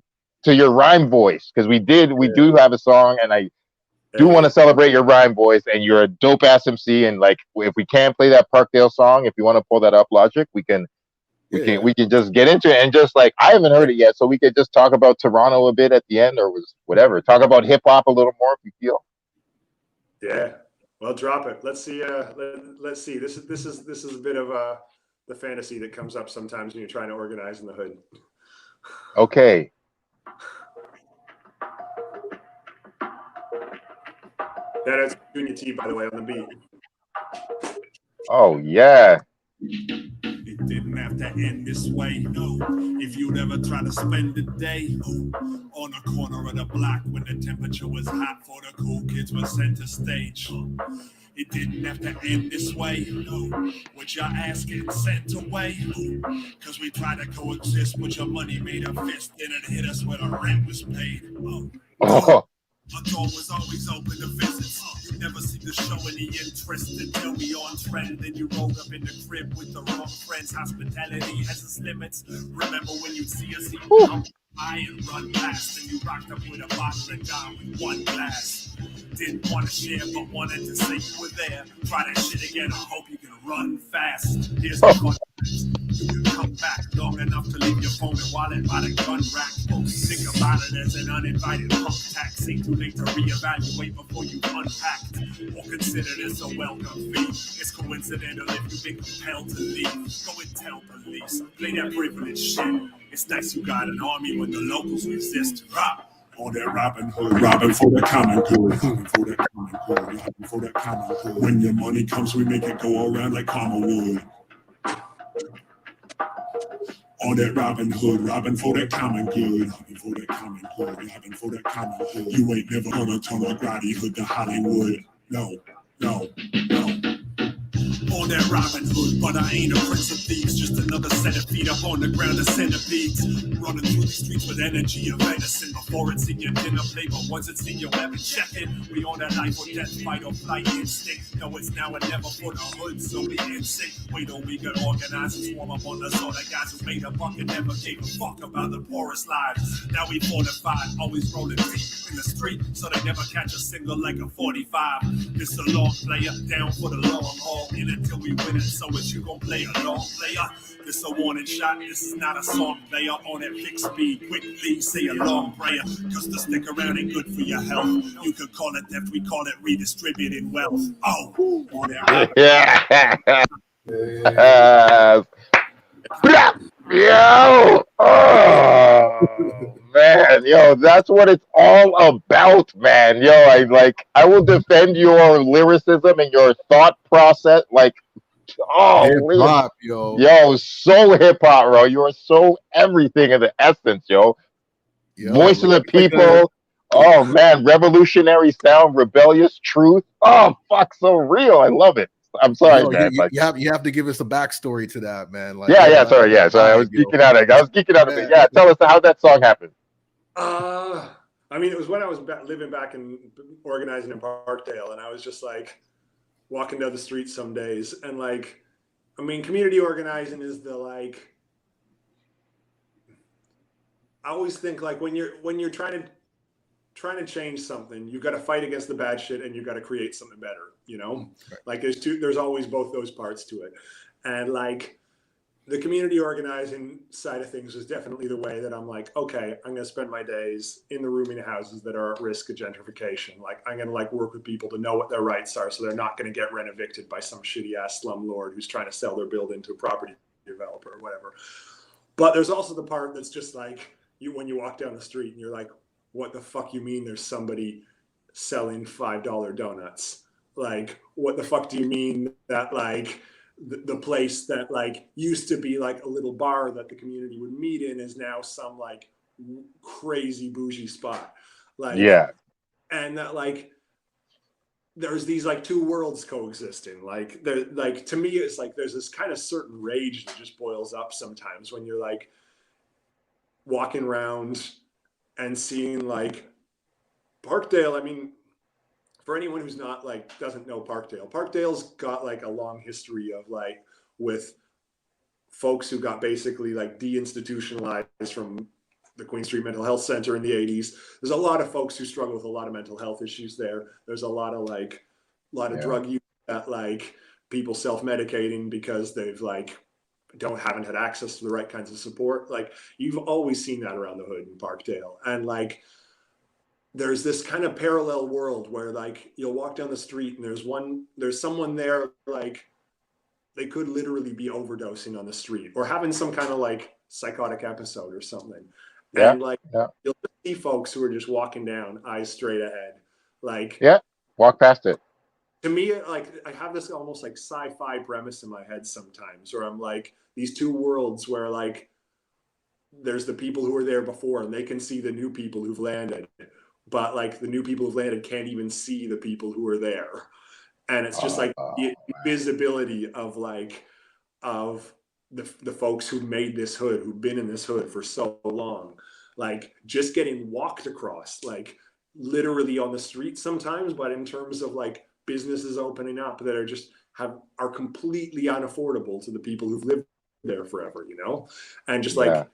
rhyme voice, because we do have a song, and I do want to celebrate your rhyme voice, and you're a dope ass MC. And like, if we can play that Parkdale song, if you want to pull that up, Logic, we can just get into it. And just like, I haven't heard it yet, so we could just talk about Toronto a bit at the end, or whatever. Talk about hip hop a little more if you feel. Yeah, well, drop it. Let's see. Let's see. This is a bit of the fantasy that comes up sometimes when you're trying to organize in the hood. Okay. That is Junior T, by the way, on the beat. Oh yeah. It didn't have to end this way, no. If you'd ever try to spend a day on a corner of the block when the temperature was hot for the cool kids were center stage. It didn't have to end this way. No, with your ass getting sent away. Cause we tried to coexist with your money made a fist. Then it hit us when our rent was paid. Oh. Our door was always open to visits. You never seemed to show any interest until we on trend. Then you rolled up in the crib with the wrong friends. Hospitality has its limits. Remember when you'd see us eat high and run past, and you rocked up with a bottle and down with one glass. Didn't want to share, but wanted to say you were there. Try that shit again. I hope you can run fast. Here's the fun. You can come back long enough to leave your phone and wallet by the gun rack. Think about it as an uninvited punk tax. Ain't too late to reevaluate before you unpacked. Or consider this a welcome fee. It's coincidental if you've been compelled to leave. Go and tell police. Play that privilege shit. It's nice you got an army when the locals resist. Rock. On that Robin Hood, robbing for the common good, robbing for the common good, robbing for the common good. When your money comes, we make it go around like karma would. On that Robin Hood, robbing for that common good, robbing for that common good, robbing for that common good. You ain't never gonna turn a grotty hood to Hollywood. No, no, no. On that Robin Hood, but I ain't a prince of thieves, just another set of feet up on the ground of centipedes. Running through the streets with energy of medicine before it's in your dinner plate, but once it's in your weapon, check it. We on that life or death, fight or flight instinct. No, it's now or never for the hood, so we instinct. Wait till we get organized and swarm up on the sort of guys who made a buck and never gave a fuck about the poorest lives. Now we fortified, always rolling deep in the street, so they never catch a single like a 45. This a long player, down for the long haul, in until we win it, so it's you gon' play a long player. This a warning shot, this is not a song player. On that fixed speed, quickly say a long prayer, cause to stick around ain't good for your health. You could call it theft, we call it redistributing wealth. Oh, on that Yeah. Yo. Oh man, yo, that's what it's all about, man. Yo, I will defend your lyricism and your thought process. Like, oh, Hip hop, yo. yo, so hip hop, bro. You are so everything in the essence, yo. Voice of the people. Oh man, revolutionary sound, rebellious truth. Oh fuck, so real. I love it. I'm sorry, Yo, man. you have to give us a backstory to that, man. Like, Sorry. I was geeking out. I was geeking out a bit. Yeah, tell us how that song happened. I mean, it was when I was living back and organizing in Parkdale, and I was just like walking down the street some days, and like, I mean, community organizing is the like. I always think like when you're trying to change something, you got to fight against the bad shit, and you got to create something better. You know, like there's always both those parts to it, and like the community organizing side of things is definitely the way that I'm like, okay, I'm going to spend my days in the rooming houses that are at risk of gentrification. Like I'm going to like work with people to know what their rights are, so they're not going to get rent evicted by some shitty ass slumlord who's trying to sell their building to a property developer or whatever. But there's also the part that's just like when you walk down the street and you're like, what the fuck you mean there's somebody selling $5 donuts? Like, what the fuck do you mean that like the place that like used to be like a little bar that the community would meet in is now some like crazy bougie spot? Like, yeah. And that like there's these like two worlds coexisting. Like there, like to me, it's like there's this kind of certain rage that just boils up sometimes when you're like walking around and seeing like Parkdale. I mean, for anyone who's not like doesn't know Parkdale, Parkdale's got like a long history of like with folks who got basically like deinstitutionalized from the Queen Street Mental Health Center in the 80s. There's a lot of folks who struggle with a lot of mental health issues there. There's a lot of drug use, that like people self-medicating because they've like haven't had access to the right kinds of support. Like you've always seen that around the hood in Parkdale. And like there's this kind of parallel world where like you'll walk down the street and there's someone there, like they could literally be overdosing on the street or having some kind of like psychotic episode or something. And you'll see folks who are just walking down, eyes straight ahead. Like, walk past it. To me, like I have this almost like sci-fi premise in my head sometimes where I'm like these two worlds where like there's the people who were there before and they can see the new people who've landed, but like the new people who've landed can't even see the people who are there. And it's just like the visibility of like of the folks who made this hood, who've been in this hood for so long, like just getting walked across, like literally on the street sometimes, but in terms of like businesses opening up that are just are completely unaffordable to the people who've lived there forever, you know? And just like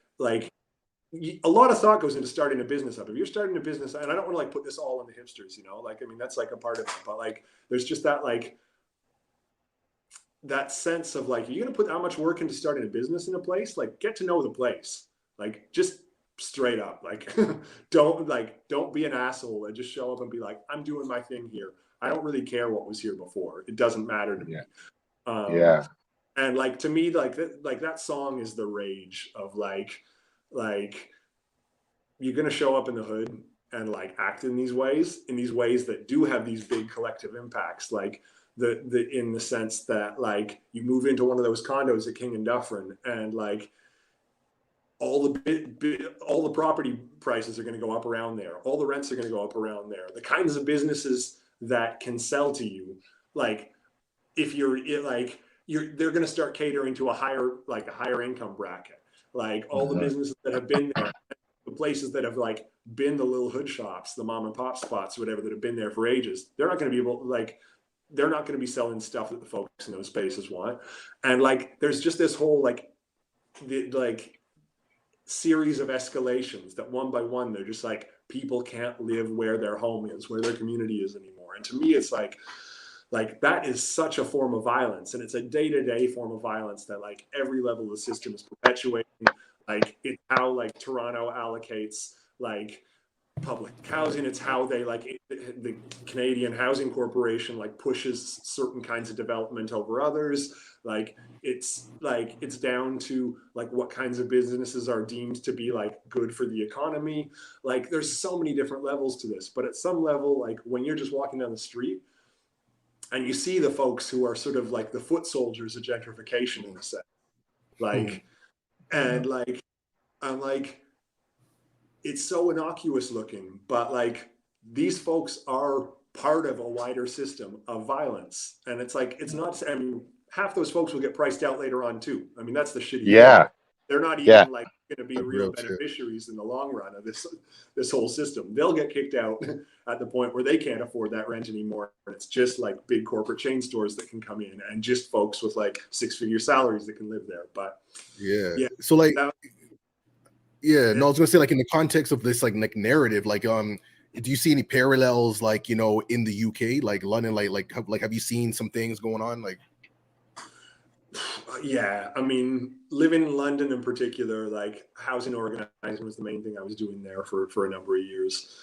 a lot of thought goes into starting a business up. If you're starting a business, and I don't want to like put this all on the hipsters, you know, like, I mean, that's like a part of it, but like, there's just that, like, that sense of like, you're going to put that much work into starting a business in a place, like get to know the place, like just straight up, like, don't be an asshole and just show up and be like, I'm doing my thing here. I don't really care what was here before. It doesn't matter to me. And like, to me, like that song is the rage of like you're going to show up in the hood and like act in these ways that do have these big collective impacts. Like in the sense that like you move into one of those condos at King and Dufferin and like all the property prices are going to go up around there. All the rents are going to go up around there. The kinds of businesses that can sell to you, like if they're going to start catering to a higher income bracket. Like all the businesses that have been there, the places that have like been the little hood shops, the mom and pop spots, whatever, that have been there for ages, they're not going to be able, like, they're not going to be selling stuff that the folks in those spaces want. And like, there's just this whole series of escalations that one by one, they're just like, people can't live where their home is, where their community is anymore. And to me, it's like that is such a form of violence, and it's a day-to-day form of violence that like every level of the system is perpetuating. Like it's how like Toronto allocates like public housing. It's how they like the Canadian Housing Corporation like pushes certain kinds of development over others. Like it's down to like what kinds of businesses are deemed to be like good for the economy. Like there's so many different levels to this, but at some level, like when you're just walking down the street and you see the folks who are sort of like the foot soldiers of gentrification in a sense, like, and like, I'm like, it's so innocuous looking, but like these folks are part of a wider system of violence. And it's like, it's not, I mean, half those folks will get priced out later on too. I mean, that's the shitty thing. They're not even like going to be real beneficiaries in the long run of this whole system. They'll get kicked out at the point where they can't afford that rent anymore. And it's just like big corporate chain stores that can come in, and just folks with like 6-figure salaries that can live there. But so like, no, I was gonna say, like, in the context of this like narrative, like do you see any parallels, like, you know, in the UK, like London, like have you seen some things going on, like? Yeah, I mean, living in London in particular, like housing organizing was the main thing I was doing there for a number of years.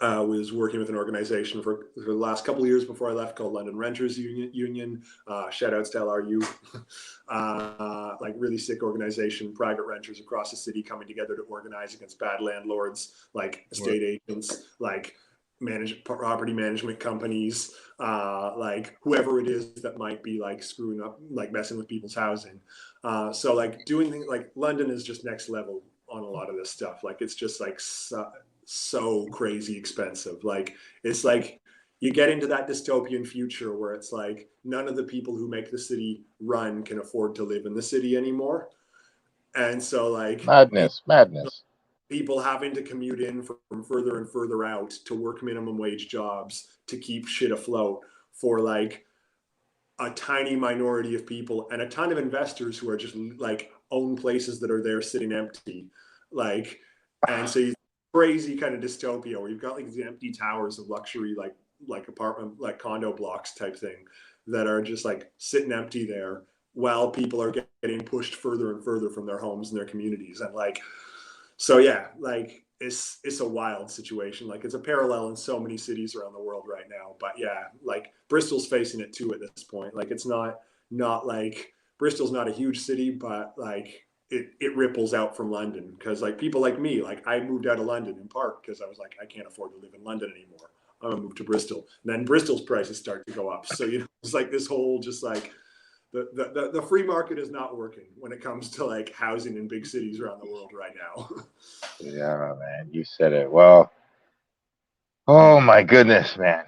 I was working with an organization for the last couple of years before I left called London Renters Union. Shout outs to LRU. Like really sick organization, private renters across the city coming together to organize against bad landlords, like estate agents, like property management companies, like whoever it is that might be like screwing up, like messing with people's housing. So like doing things like London is just next level on a lot of this stuff. Like it's just like so crazy expensive. Like it's like you get into that dystopian future where it's like none of the people who make the city run can afford to live in the city anymore. And so like madness. People having to commute in from further and further out to work minimum wage jobs to keep shit afloat for like a tiny minority of people, and a ton of investors who are just like own places that are there sitting empty. Like, and so you crazy kind of dystopia where you've got like these empty towers of luxury, like apartment, like condo blocks type thing that are just like sitting empty there while people are getting pushed further and further from their homes and their communities. And like, so yeah, like it's a wild situation. Like it's a parallel in so many cities around the world right now. But yeah, like Bristol's facing it too at this point. Like it's not like Bristol's not a huge city, but like it ripples out from London, because like people like me, like I moved out of London in part because I was like, I can't afford to live in London anymore. I'm gonna move to Bristol. And then Bristol's prices start to go up. So you know, it's like this whole just like the free market is not working when it comes to like housing in big cities around the world right now. Yeah, man, you said it well. Oh my goodness, man.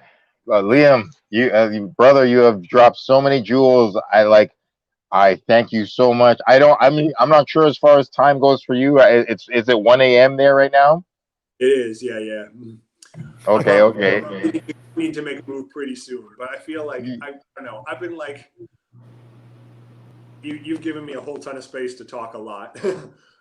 Liam, brother, you have dropped so many jewels. I thank you so much. I mean, I'm not sure as far as time goes for you. Is it 1 a.m. there right now? It is, yeah, yeah. Okay, okay. We need to make a move pretty soon, but I feel like I don't know. I've been like, you've given me a whole ton of space to talk a lot.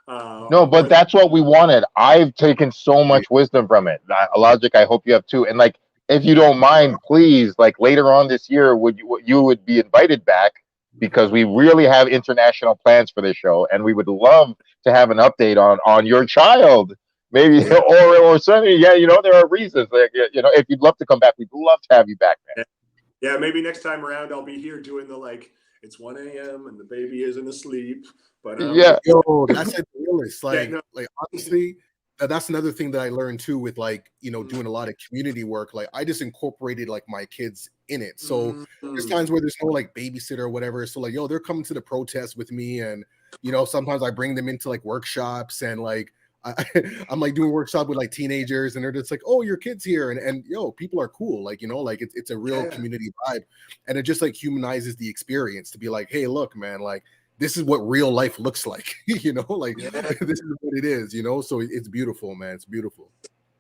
No, but that's what we wanted. I've taken so much wisdom from it. Logic, I hope you have too. And like, if you don't mind, please, like later on this year, you would be invited back because we really have international plans for this show, and we would love to have an update on your child, maybe or something. Yeah, there are reasons. Like, if you'd love to come back, we'd love to have you back, man. Yeah, maybe next time around I'll be here doing the like. It's 1 a.m. and the baby isn't asleep. But yeah, yo, that's a realist. Like, like honestly, that's another thing that I learned too with like doing a lot of community work. Like, I just incorporated like my kids in it. So there's times where there's no like babysitter or whatever. So like, yo, they're coming to the protest with me, and sometimes I bring them into like workshops, and like I'm like doing workshop with like teenagers, and they're just like, oh, your kid's here, and yo, people are cool. Like like it's a real community vibe, and it just like humanizes the experience to be like, hey, look, man, like this is what real life looks like, like this is what it is, so it's beautiful, man. It's beautiful.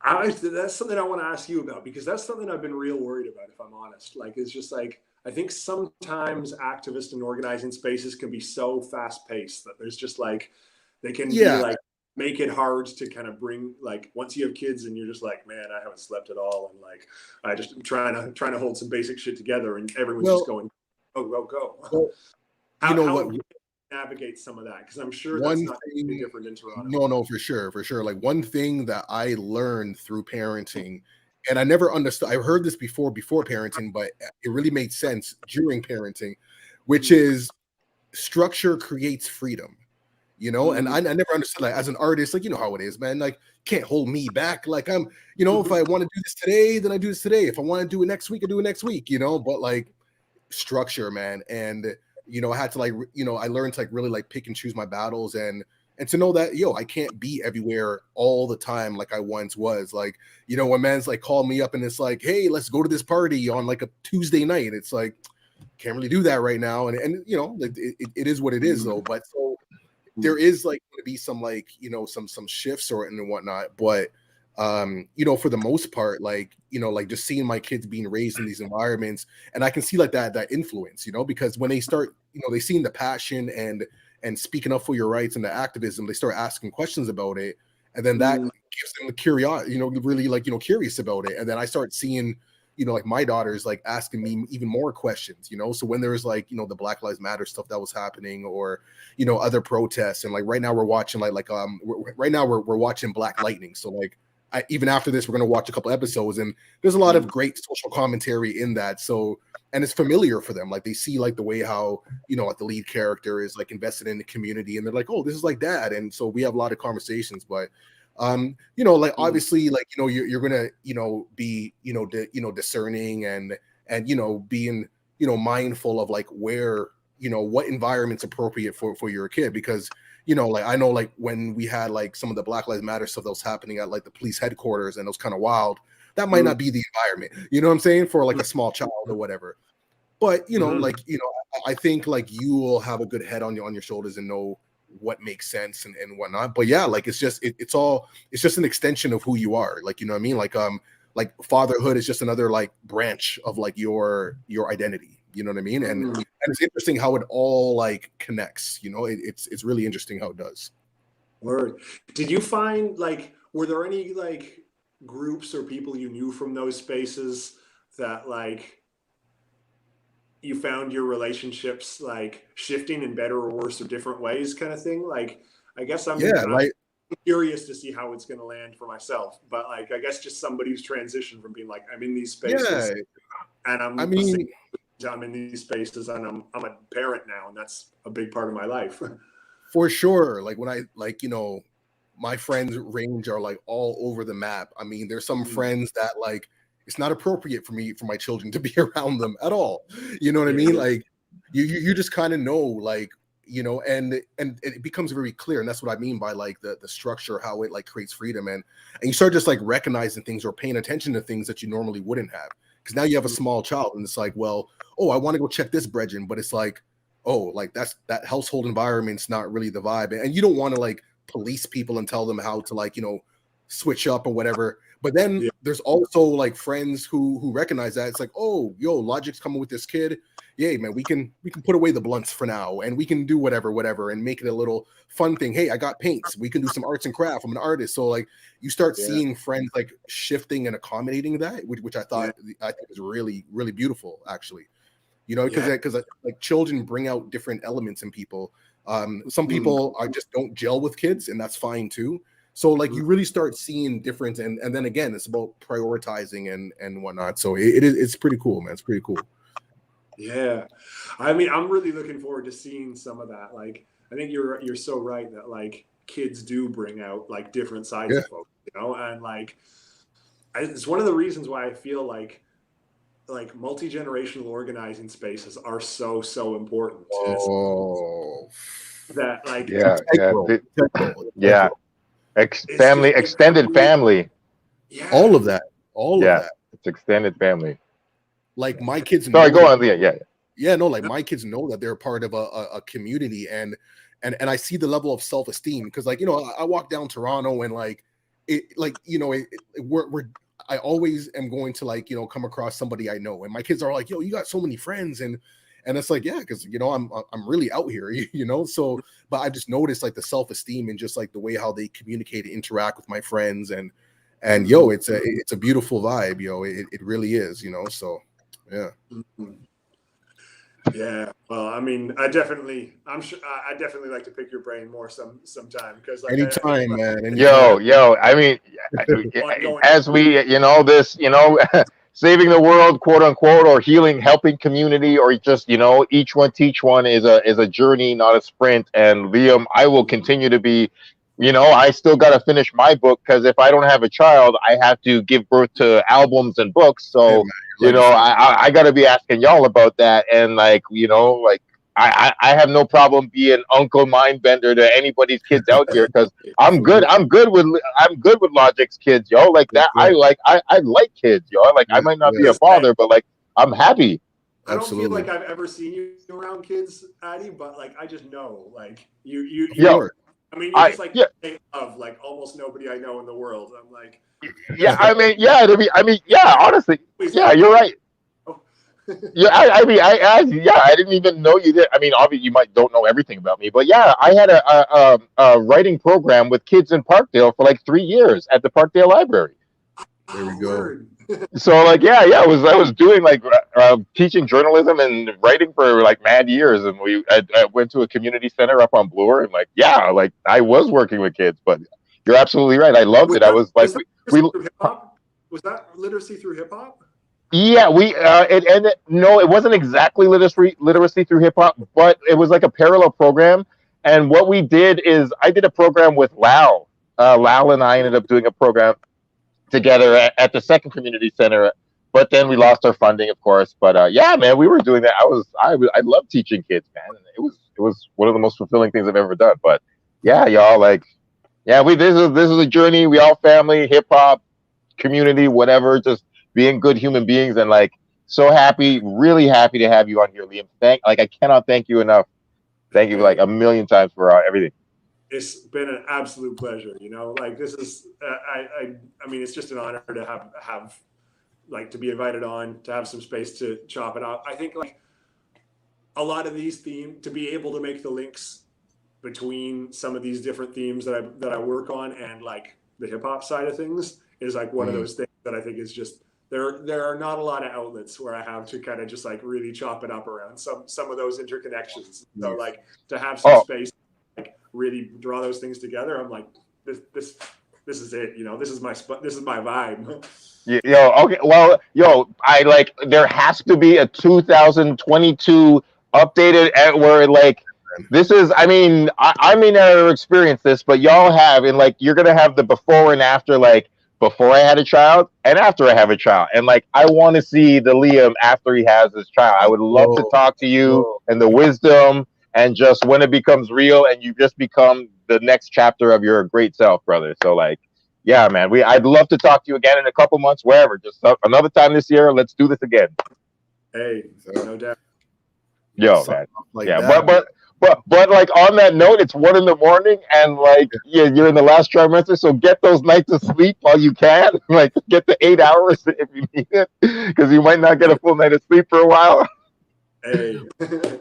That's something I want to ask you about, because that's something I've been real worried about, if I'm honest. Like, it's just like, I think sometimes activist and organizing spaces can be so fast paced that there's just like, they can be like, make it hard to kind of bring, like, once you have kids and you're just like, man, I haven't slept at all, and like I just am trying to hold some basic shit together, and everyone's just going go. Well, how do you navigate some of that? Because I'm sure that's not any different in Toronto. No, for sure. Like, one thing that I learned through parenting, and I never understood, I heard this before parenting, but it really made sense during parenting, which is structure creates freedom. And I never understood, like, as an artist, like, how it is, man, like, can't hold me back. Like, I'm, if I want to do this today, then I do this today. If I want to do it next week, I do it next week, but like structure, man. And, I had to like, I learned to like really like pick and choose my battles, and to know that, I can't be everywhere all the time like I once was. Like, when man's like called me up and it's like, hey, let's go to this party on like a Tuesday night. It's like, can't really do that right now. And it is what it is though. But so there is like going to be some like some shifts and whatnot, but for the most part, like like just seeing my kids being raised in these environments, and I can see like that influence, because when they start they see the passion and speaking up for your rights and the activism, they start asking questions about it, and then that gives them the curiosity, really like curious about it, and then I start seeing like my daughter's like asking me even more questions, so when there was like the Black Lives Matter stuff that was happening, or other protests, and like right now we're watching right now we're watching Black Lightning, so like even after this we're going to watch a couple episodes, and there's a lot of great social commentary in that, so, and it's familiar for them, like they see like the way how like the lead character is like invested in the community, and they're like, oh, this is like dad, and so we have a lot of conversations, but like obviously like you're gonna be discerning and being mindful of like where what environment's appropriate for your kid, because like I know like when we had like some of the Black Lives Matter stuff that was happening at like the police headquarters, and it was kind of wild, that might not be the environment, what I'm saying, for like a small child or whatever, but like I think like you will have a good head on your shoulders and know what makes sense and whatnot. But yeah, like it's just it's just an extension of who you are, like what I mean, like fatherhood is just another like branch of like your identity, what I mean, and it's interesting how it all like connects, it's really interesting how it does. Word. Did you find like, were there any like groups or people you knew from those spaces that like you found your relationships like shifting in better or worse or different ways, kind of thing? Like, I guess I'm curious to see how it's going to land for myself, but like, I guess just somebody who's transitioned from being like, I'm in these spaces and I'm in these spaces, and I'm a parent now, and that's a big part of my life. For sure. Like when I like, my friends range are like all over the map. I mean, there's some friends that like, it's not appropriate for my children to be around them at all. You know what I mean? Like you just kind of know, like, and it becomes very clear. And that's what I mean by like the structure, how it like creates freedom. And you start just like recognizing things or paying attention to things that you normally wouldn't have. because now you have a small child, and it's like, well, oh, I want to go check this brethren, but it's like, oh, like that household environment's not really the vibe, and you don't want to like police people and tell them how to like, you know, switch up or whatever. But then there's also like friends who recognize that it's like, oh, yo, Logic's coming with this kid. Yay, man, we can put away the blunts for now, and we can do whatever, and make it a little fun thing. Hey, I got paints. We can do some arts and craft. I'm an artist. So like you start seeing friends like shifting and accommodating that, which I think is really, really beautiful, actually. You know, because like children bring out different elements in people. Some people just don't gel with kids, and that's fine too. So like you really start seeing difference, and then again, it's about prioritizing and whatnot. So it's pretty cool, man. It's pretty cool. Yeah, I mean, I'm really looking forward to seeing some of that. Like, I think you're so right that like kids do bring out like different sides of folks, you know, and like it's one of the reasons why I feel like multi-generational organizing spaces are so important. Oh, that like extended family. Yeah, all of that. It's extended family. Like my kids. Sorry, go on. No, like my kids know that they're part of a community, and I see the level of self-esteem, because like, you know, I walk down Toronto, and like it, like, you know, I always am going to like, you know, come across somebody I know, and my kids are like, yo, you got so many friends, and it's like, yeah, because you know, I'm really out here, you know. So, but I just noticed like the self-esteem and just like the way how they communicate and interact with my friends, and yo, it's a beautiful vibe, yo. It really is, you know. So. Yeah. Yeah. Well, I mean, I'm sure I definitely like to pick your brain more sometime, because like anytime, man. Yo. I mean, as we, you know, this, you know, saving the world, quote unquote, or helping community, or just, you know, each one teach one is a journey, not a sprint. And Liam, I will continue to be. You know, I still got to finish my book, because if I don't have a child, I have to give birth to albums and books. So, you know, I got to be asking y'all about that. And like, you know, like I have no problem being Uncle Mindbender to anybody's kids out here, because I'm good with Logic's kids, yo. Like that, I like kids, yo. Like I might not be a father, but like I'm happy. I don't feel like I've ever seen you around kids, Addy, but like I just know, like you. I mean, you're just like of like almost nobody I know in the world. I'm like, honestly, you're right. I didn't even know you did. I mean, obviously, you don't know everything about me, but yeah, I had a writing program with kids in Parkdale for like 3 years at the Parkdale Library. There we go. So like, I was doing like teaching journalism and writing for like mad years, and I went to a community center up on Bloor, and like, like I was working with kids. But you're absolutely right. I loved it. I was like, was that literacy through hip hop? Yeah, it wasn't exactly literacy through hip hop, but it was like a parallel program. And what we did is I did a program with Lal. Lal and I ended up doing a program together at the second community center, but then we lost our funding, of course. But man, we were doing that. I love teaching kids, man. It was one of the most fulfilling things I've ever done. But yeah, y'all, like, this is a journey. We all family, hip hop, community, whatever, just being good human beings, and like so happy, really happy to have you on here, Liam. I cannot thank you enough. Thank you like a million times for everything. It's been an absolute pleasure, you know. Like this is, I mean, it's just an honor to have like to be invited on, to have some space to chop it up. I think like a lot of these themes, to be able to make the links between some of these different themes that I work on and like the hip hop side of things is like one of those things that I think is just there are not a lot of outlets where I have to kind of just like really chop it up around some of those interconnections. So like to have some space, like really draw those things together. I'm like, this is it, you know, this is my vibe. Okay. Well, I like, there has to be a 2022 updated where like, this is, I mean, I may never experience this, but y'all have, and like, you're going to have the before and after, like before I had a child and after I have a child. And like, I want to see the Liam after he has his child. I would love to talk to you and the wisdom, and just when it becomes real and you just become the next chapter of your great self, brother. So like, yeah, man, I'd love to talk to you again in a couple months, wherever. Just another time this year. Let's do this again. Hey, no doubt. Yo, man. Like Yeah, that. but like on that note, it's 1 a.m, and like you're in the last trimester, so get those nights of sleep while you can. Like get the 8 hours if you need it, because you might not get a full night of sleep for a while. Hey.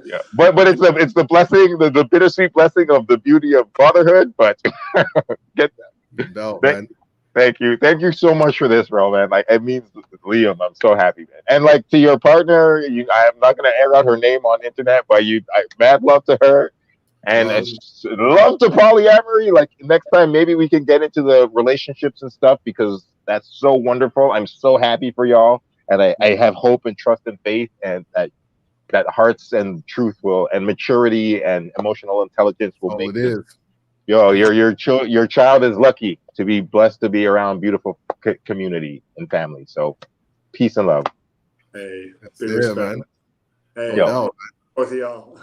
Yeah, but it's the blessing, the bittersweet blessing of the beauty of fatherhood. But get that. No, man. Thank you so much for this, bro, man. Like it means, Liam, I'm so happy, man. And like to your partner, I'm not gonna air out her name on internet, but mad love to her, and love to polyamory. Like next time, maybe we can get into the relationships and stuff, because that's so wonderful. I'm so happy for y'all, and I have hope and trust and faith, and that hearts and truth and maturity and emotional intelligence will make this. Yo, your child is lucky to be blessed to be around beautiful community and family. So, peace and love. Hey, big respect, man. Hey, yo, both of y'all.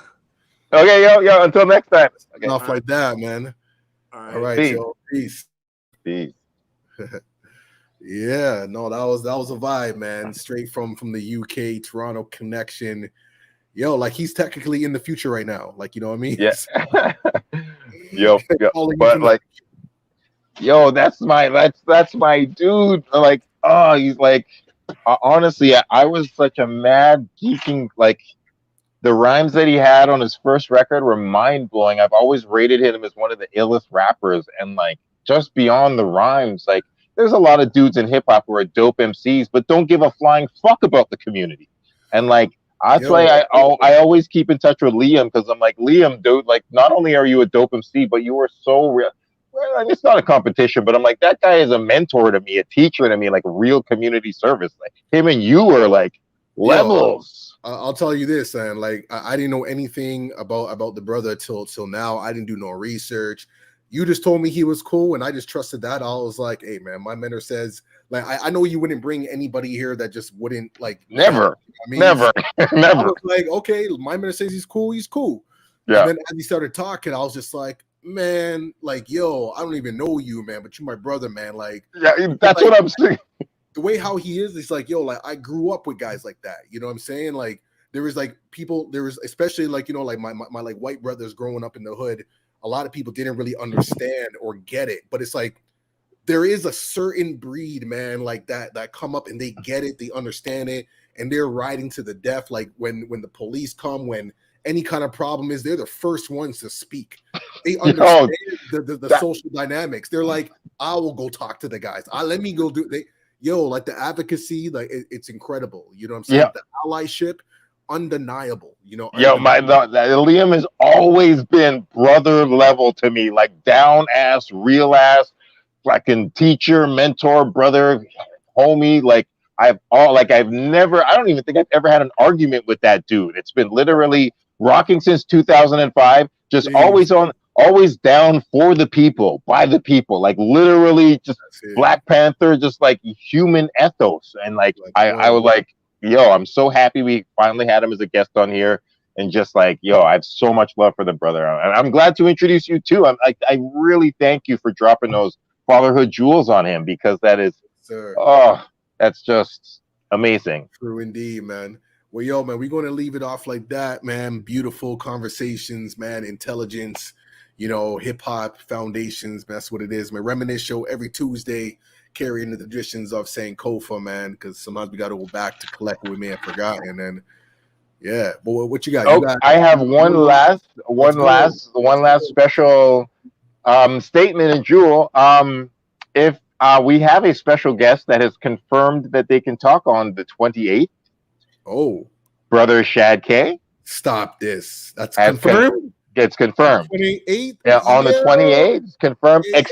Okay, yo. Until next time. Okay. Enough like that, man. All right, peace. yo. Peace. Yeah, no, that was a vibe, man. Straight from the UK, Toronto connection. Yo, like he's technically in the future right now. Like, you know what I mean? Yeah. yo, but like, yo, that's my dude. Like, oh, he's like, honestly, I was such a mad geeking. Like, the rhymes that he had on his first record were mind blowing. I've always rated him as one of the illest rappers, and like, just beyond the rhymes, like, there's a lot of dudes in hip hop who are dope MCs, but don't give a flying fuck about the community, and like. That's why I always keep in touch with Liam, because I'm like, Liam, dude, like, not only are you a dope MC, but you are so real. Well, and it's not a competition, but I'm like, that guy is a mentor to me, a teacher to me, like real community service. Like him and you are like levels. I'll tell you this, and like I didn't know anything about the brother till now. I didn't do no research. You just told me he was cool, and I just trusted that. I was like, hey, man, my mentor says, like, I know you wouldn't bring anybody here that just wouldn't, like, never. I mean, never. I was like, okay, my mentor says he's cool. Yeah. And then as he started talking, I was just like, man, like, yo, I don't even know you, man, but you're my brother, man. Like, yeah, that's like, what I'm saying. The way how he is, it's like, yo, like, I grew up with guys like that. You know what I'm saying? Like, there was like people, there was especially like, you know, like my like white brothers growing up in the hood. A lot of people didn't really understand or get it, but it's like there is a certain breed, man, like that come up and they get it, they understand it, and they're riding to the death. Like when the police come, when any kind of problem is, they're the first ones to speak. They understand the social dynamics. They're like, I will go talk to the guys. Let me go do they. Yo, like the advocacy, like it's incredible. You know what I'm saying? Yeah. The allyship. Undeniable, you know. Yo, Liam has always been brother level to me, like down ass, real ass, fucking teacher, mentor, brother, homie. Like I don't even think I've ever had an argument with that dude. It's been literally rocking since 2005. Just always down for the people, by the people. Like literally, just Black Panther, just like human ethos. And like I was like. Yo, I'm so happy we finally had him as a guest on here, and just like, yo, I have so much love for the brother. I'm glad to introduce you too. I really thank you for dropping those fatherhood jewels on him, because that is, that's just amazing. True indeed, man. Well, yo, man, we're going to leave it off like that, man. Beautiful conversations, man. Intelligence, you know, hip hop foundations. That's what it is, man. Reminisce show every Tuesday. Carrying the traditions of saying Kofa, man, because sometimes we got to go back to collect what we may have forgotten. And then, yeah. But what you got? I have one last special statement and jewel. If we have a special guest that has confirmed that they can talk on the 28th. Oh, brother Shad K. Stop this. That's confirmed. It's confirmed. 28th? Yeah, on the 28th, it's confirmed. Yeah.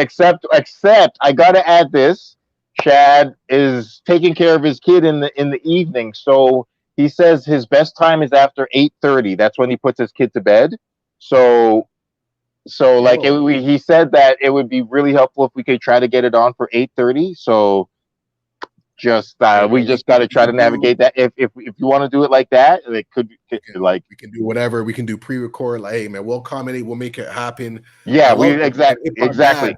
Except, I gotta add this. Shad is taking care of his kid in the evening, so he says his best time is after 8:30. That's when he puts his kid to bed. So like he said that it would be really helpful if we could try to get it on for 8:30. So. We just got to try to navigate that. If you want to do it like that, it could we can do whatever. We can do pre-record. Like, hey man, we'll accommodate. We'll make it happen. Yeah, exactly.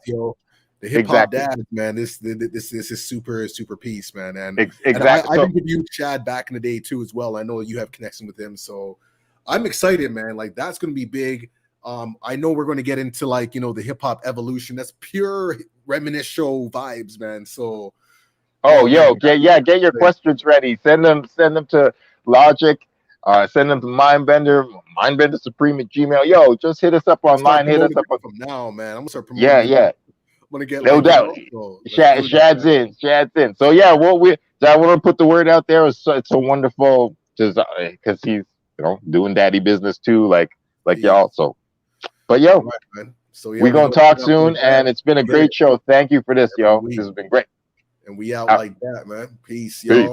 Yo, The hip hop Exactly. dads, man. This is super peace, man. And Exactly. I So, interviewed Chad back in the day too as well. I know you have connection with him, so I'm excited, man. Like that's going to be big. I know we're going to get into like the hip hop evolution. That's pure Reminisce show vibes, man. So get your questions ready. Send them to Logic. Send them to Mindbender Supreme at Gmail. Yo, just hit us up online. Hit us up on, from now, man. I'm gonna start promoting. yeah. I'm gonna get No doubt. Shad's in. So yeah, I want to put the word out there. It's a wonderful, just because he's doing daddy business too, like y'all. So, but yo, right, man. So yeah, we're gonna talk soon, and it's been a great show. Thank you for this, yo. This has been great. And we out like that, man. Peace, yo. Peace.